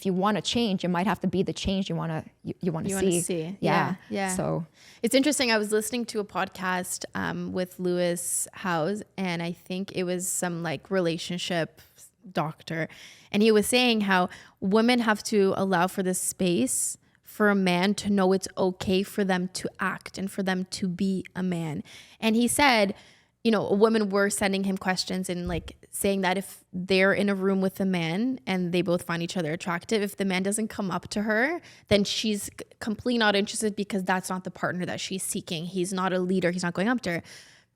want to change, you might have to be the change you want to see. Yeah. So it's interesting. I was listening to a podcast with Lewis Howes, and I think it was some like relationship doctor, and he was saying how women have to allow for this space for a man to know it's okay for them to act and for them to be a man. And he said, you know, women were sending him questions and like saying that if they're in a room with a man and they both find each other attractive, if the man doesn't come up to her, then she's completely not interested because that's not the partner that she's seeking. He's not a leader. He's not going up to her.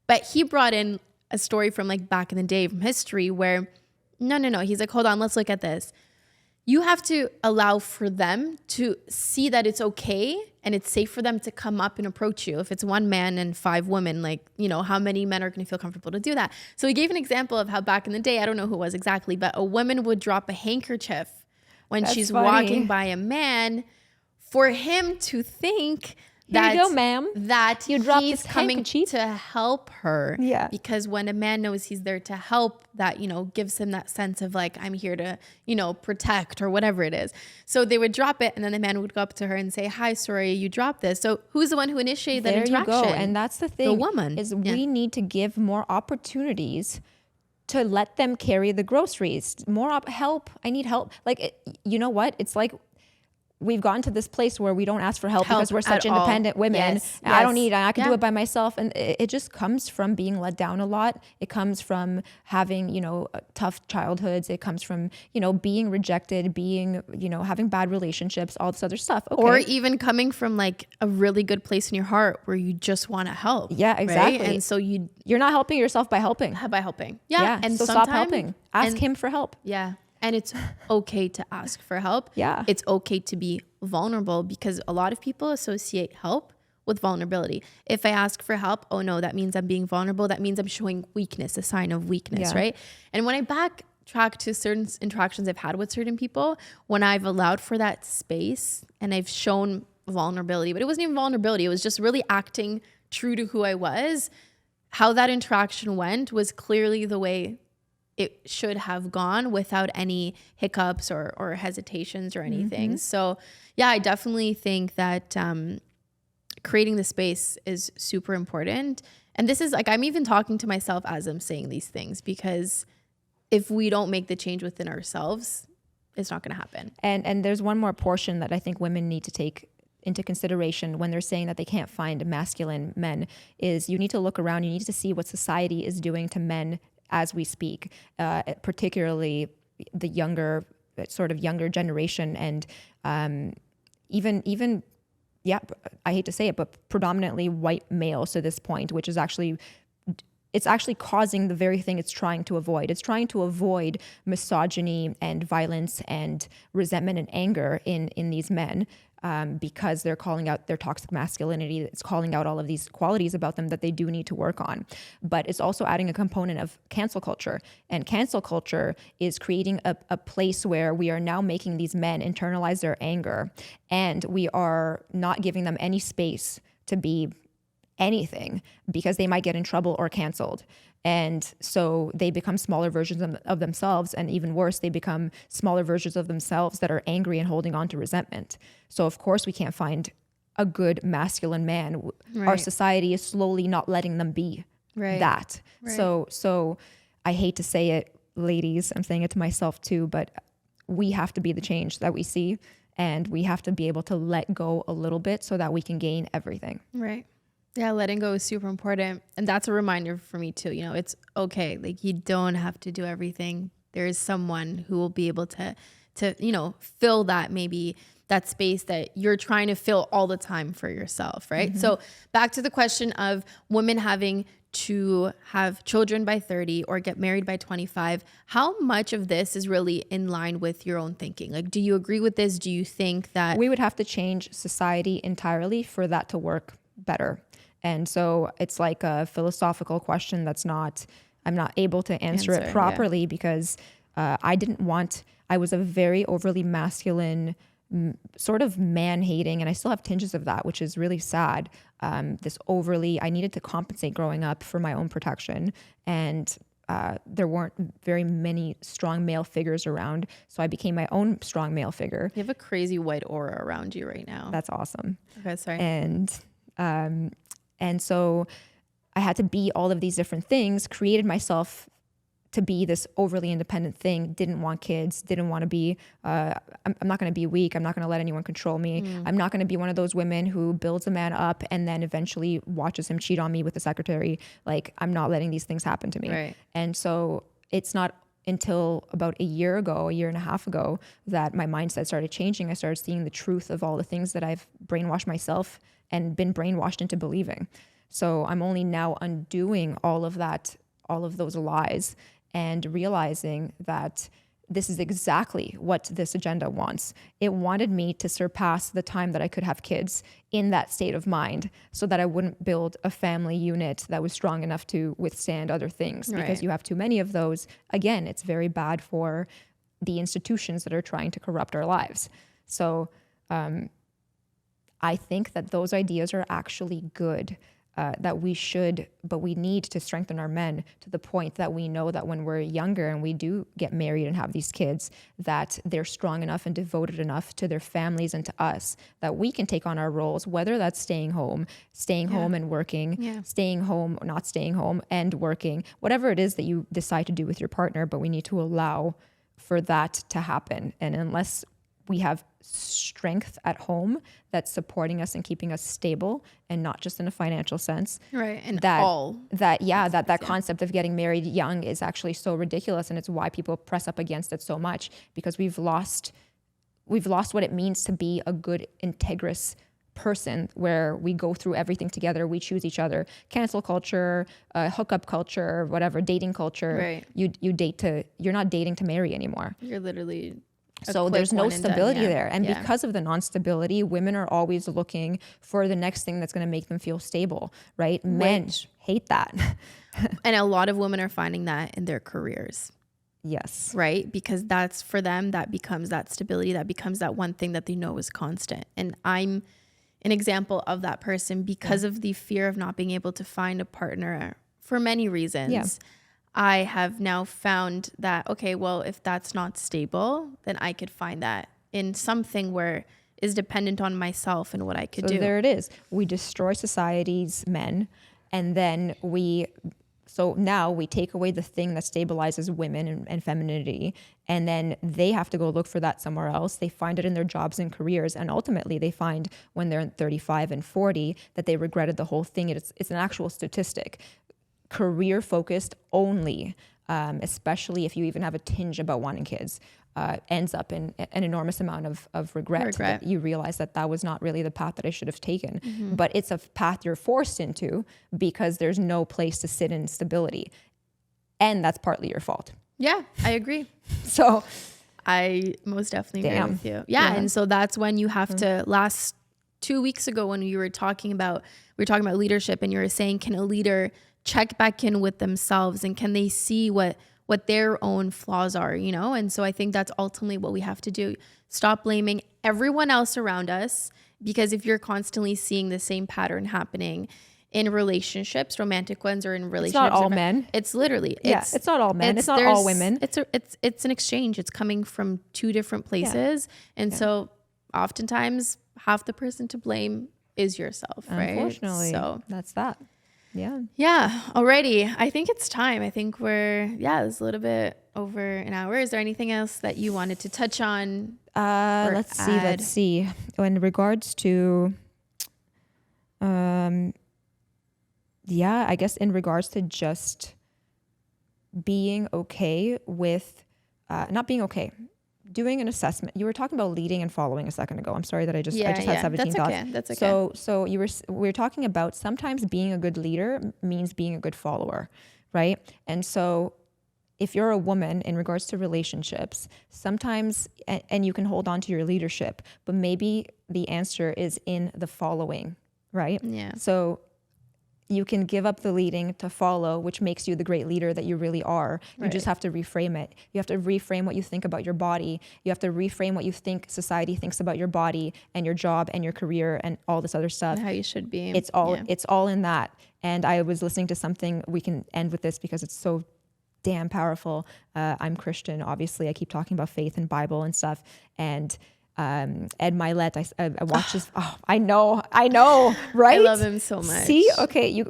But he brought in a story from like back in the day from history where no. He's like, hold on, let's look at this. You have to allow for them to see that it's okay and it's safe for them to come up and approach you. If it's one man and 5 women, like, you know, how many men are going to feel comfortable to do that? So he gave an example of how back in the day, I don't know who it was exactly, but a woman would drop a handkerchief when That's she's funny. walking by a man for him to think Here that, you go, ma'am. that You dropped he's this coming handkerchief. to help her. Yeah. Because when a man knows he's there to help, that, you know, gives him that sense of like, I'm here to, you know, protect or whatever it is. So they would drop it and then the man would go up to her and say, hi, sorry, you dropped this. So who's the one who initiated that interaction? There you go. And that's the thing. The woman. Is we need to give more opportunities to let them carry the groceries. More help. I need help. Like, you know what? It's like we've gotten to this place where we don't ask for help because we're such independent women. Yes. I don't need it. I can do it by myself. And it just comes from being let down a lot. It comes from having, you know, tough childhoods. It comes from, you know, being rejected, being, you know, having bad relationships, all this other stuff. Okay. Or even coming from like a really good place in your heart where you just want to help. Yeah, exactly. Right? And so you're not helping yourself by helping. Yeah. And so stop helping. Ask him for help. Yeah. And it's okay to ask for help. Yeah. It's okay to be vulnerable because a lot of people associate help with vulnerability. If I ask for help, oh no, that means I'm being vulnerable. That means I'm showing weakness, a sign of weakness, right? And when I backtrack to certain interactions I've had with certain people, when I've allowed for that space and I've shown vulnerability, but it wasn't even vulnerability. It was just really acting true to who I was. How that interaction went was clearly the way it should have gone without any hiccups or hesitations or anything. Mm-hmm. So yeah, I definitely think that creating the space is super important. And this is like, I'm even talking to myself as I'm saying these things, because if we don't make the change within ourselves, it's not going to happen. And there's one more portion that I think women need to take into consideration when they're saying that they can't find masculine men is you need to look around. You need to see what society is doing to men as we speak, particularly the younger generation, and even I hate to say it, but predominantly white males to this point, which is actually causing the very thing it's trying to avoid. It's trying to avoid misogyny and violence and resentment and anger in these men. Because they're calling out their toxic masculinity. It's calling out all of these qualities about them that they do need to work on. But it's also adding a component of cancel culture. And cancel culture is creating a place where we are now making these men internalize their anger, and we are not giving them any space to be anything because they might get in trouble or canceled. And so they become smaller versions of themselves, and even worse, they become smaller versions of themselves that are angry and holding on to resentment. So of course we can't find a good masculine man. Right. Our society is slowly not letting them be that. Right. So I hate to say it, ladies, I'm saying it to myself too, but we have to be the change that we see, and we have to be able to let go a little bit so that we can gain everything. Right. Yeah, letting go is super important. And that's a reminder for me too. You know, it's okay. Like, you don't have to do everything. There is someone who will be able to, you know, fill that, maybe that space that you're trying to fill all the time for yourself, right? Mm-hmm. So back to the question of women having to have children by 30 or get married by 25. How much of this is really in line with your own thinking? Like, do you agree with this? Do you think that we would have to change society entirely for that to work better? And so it's like a philosophical question I'm not able to answer it properly because I was a very overly masculine, sort of man-hating, and I still have tinges of that, which is really sad. I needed to compensate growing up for my own protection, and there weren't very many strong male figures around, so I became my own strong male figure. You have a crazy white aura around you right now. That's awesome. Okay, sorry. And so I had to be all of these different things, created myself to be this overly independent thing, didn't want kids, didn't want to be, I'm not going to be weak. I'm not going to let anyone control me. I'm not going to be one of those women who builds a man up and then eventually watches him cheat on me with the secretary. Like, I'm not letting these things happen to me. Right. And so it's not until about a year and a half ago, that my mindset started changing. I started seeing the truth of all the things that I've brainwashed myself and been brainwashed into believing. So I'm only now undoing all of that, all of those lies, and realizing that this is exactly what this agenda wants. It wanted me to surpass the time that I could have kids in that state of mind, so that I wouldn't build a family unit that was strong enough to withstand other things. Right. Because you have too many of those, again, it's very bad for the institutions that are trying to corrupt our lives. So I think that those ideas are actually good. That we should, but we need to strengthen our men to the point that we know that when we're younger and we do get married and have these kids, that they're strong enough and devoted enough to their families and to us, that we can take on our roles, whether that's staying home and working, staying home, not staying home and working, whatever it is that you decide to do with your partner, but we need to allow for that to happen. And unless we have strength at home that's supporting us and keeping us stable, and not just in a financial sense. Right. And that concept of getting married young is actually so ridiculous. And it's why people press up against it so much, because we've lost what it means to be a good, integrous person, where we go through everything together. We choose each other. Cancel culture, hookup culture, whatever, dating culture. Right. You're not dating to marry anymore. You're literally... So there's no stability there. And because of the non-stability, women are always looking for the next thing that's going to make them feel stable, right? Men hate that. And a lot of women are finding that in their careers. Yes. Right? Because that's, for them, that becomes that stability, that becomes that one thing that they know is constant. And I'm an example of that person because of the fear of not being able to find a partner for many reasons. Yeah. I have now found that, okay, well, if that's not stable, then I could find that in something where is dependent on myself and what I could do. So there it is. We destroy society's men, and then now we take away the thing that stabilizes women and femininity, and then they have to go look for that somewhere else. They find it in their jobs and careers, and ultimately they find when they're 35 and 40 that they regretted the whole thing. It's an actual statistic. Career focused only, especially if you even have a tinge about wanting kids, ends up in an enormous amount of regret. That you realize that was not really the path that I should have taken. Mm-hmm. But it's a path you're forced into because there's no place to sit in stability. And that's partly your fault. Yeah, I agree. So I most definitely agree with you. Yeah. And so that's when you have to, last 2 weeks ago when we were talking about leadership, and you were saying, can a leader check back in with themselves, and can they see what their own flaws are, you know? And so I think that's ultimately what we have to do. Stop blaming everyone else around us, because if you're constantly seeing the same pattern happening in relationships, romantic ones, or in relationships, it's not all men. It's literally, it's not all men. It's not all women. It's an exchange. It's coming from two different places. Yeah. And so oftentimes half the person to blame is yourself, right? Unfortunately, so that's that. Yeah. Alrighty. I think it's time. I think it's a little bit over an hour. Is there anything else that you wanted to touch on? Let's see. In regards to, I guess in regards to just being okay with, not being okay, doing an assessment. You were talking about leading and following a second ago. I'm sorry that I just had 17 thoughts. That's okay. So we were talking about sometimes being a good leader means being a good follower, right? And so if you're a woman in regards to relationships, sometimes, and you can hold on to your leadership, but maybe the answer is in the following, right? Yeah. So you can give up the leading to follow, which makes you the great leader that you really are. You just have to reframe it. You have to reframe what you think about your body. You have to reframe what you think society thinks about your body and your job and your career and all this other stuff. And how you should be. It's all in that. And I was listening to something, we can end with this because it's so damn powerful. I'm Christian, obviously. I keep talking about faith and Bible and stuff. And Ed Milet, I watched his, I know, right? I love him so much. See, okay,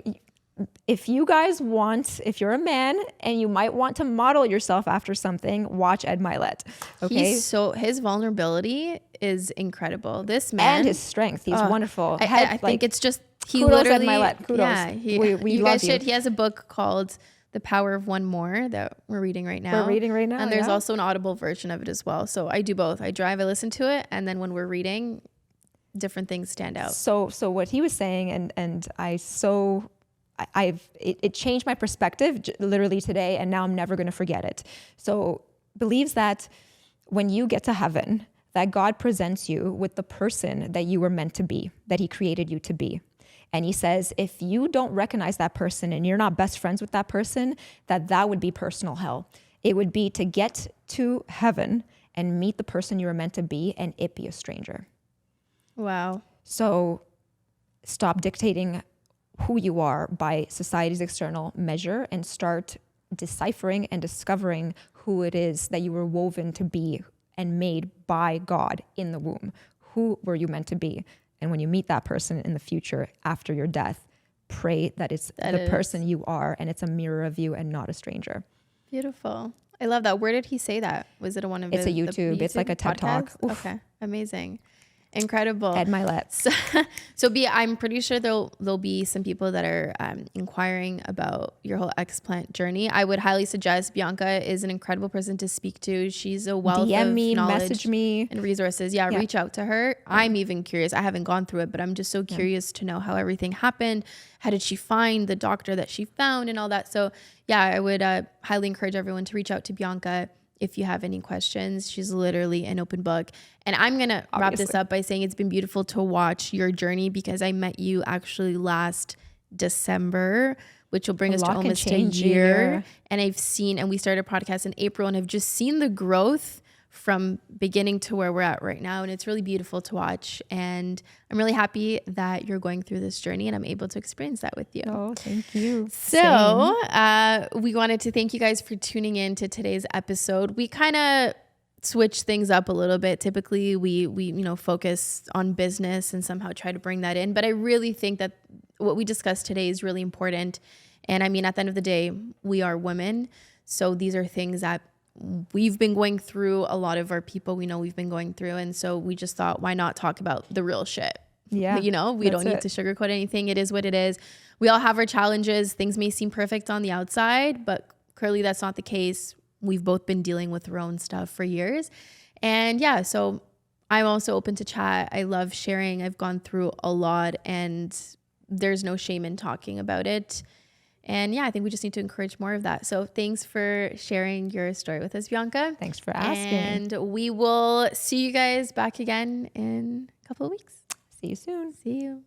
if you guys want, if you're a man and you might want to model yourself after something, watch Ed Milet. Okay. His vulnerability is incredible. This man and his strength. He's wonderful. I think it's just, he kudos, literally, Ed Milet. Kudos. Yeah, we you love guys you. should. He has a book called The Power of One More that we're reading right now. And there's also an Audible version of it as well. So I do both. I drive, I listen to it. And then when we're reading, different things stand out. So what he was saying, and it changed my perspective literally today, and now I'm never going to forget it. So believes that when you get to heaven, that God presents you with the person that you were meant to be, that he created you to be. And he says, if you don't recognize that person and you're not best friends with that person, that would be personal hell. It would be to get to heaven and meet the person you were meant to be and it be a stranger. Wow. So stop dictating who you are by society's external measure and start deciphering and discovering who it is that you were woven to be and made by God in the womb. Who were you meant to be? And when you meet that person in the future after your death, pray that it's the person you are and it's a mirror of you and not a stranger. Beautiful. I love that. Where did he say that? Was it one of It's a YouTube. It's like a TED Talk. Oof. Okay. Amazing. Incredible. Ed Milet. So I'm pretty sure there'll be some people that are inquiring about your whole Explant journey. I would highly suggest Bianca is an incredible person to speak to. She's a wealth DM of me, knowledge message me. and resources. Yeah, reach out to her. I'm even curious. I haven't gone through it, but I'm just so curious to know how everything happened. How did she find the doctor that she found and all that? So yeah, I would highly encourage everyone to reach out to Bianca if you have any questions. She's literally an open book. And I'm going to wrap this up by saying it's been beautiful to watch your journey, because I met you actually last December, which will bring us to almost a year. And we started a podcast in April, and I've just seen the growth from beginning to where we're at right now. And it's really beautiful to watch. And I'm really happy that you're going through this journey and I'm able to experience that with you. Oh, thank you. So we wanted to thank you guys for tuning in to today's episode. We kind of switch things up a little bit. Typically we focus on business and somehow try to bring that in. But I really think that what we discussed today is really important. And I mean, at the end of the day, we are women. So these are things that we've been going through. A lot of our people we know we've been going through. And so we just thought, why not talk about the real shit? Yeah. We don't need to sugarcoat anything. It is what it is. We all have our challenges. Things may seem perfect on the outside, but clearly that's not the case. We've both been dealing with our own stuff for years. And yeah, so I'm also open to chat. I love sharing. I've gone through a lot and there's no shame in talking about it. And yeah, I think we just need to encourage more of that. So thanks for sharing your story with us, Bianca. Thanks for asking. And we will see you guys back again in a couple of weeks. See you soon. See you.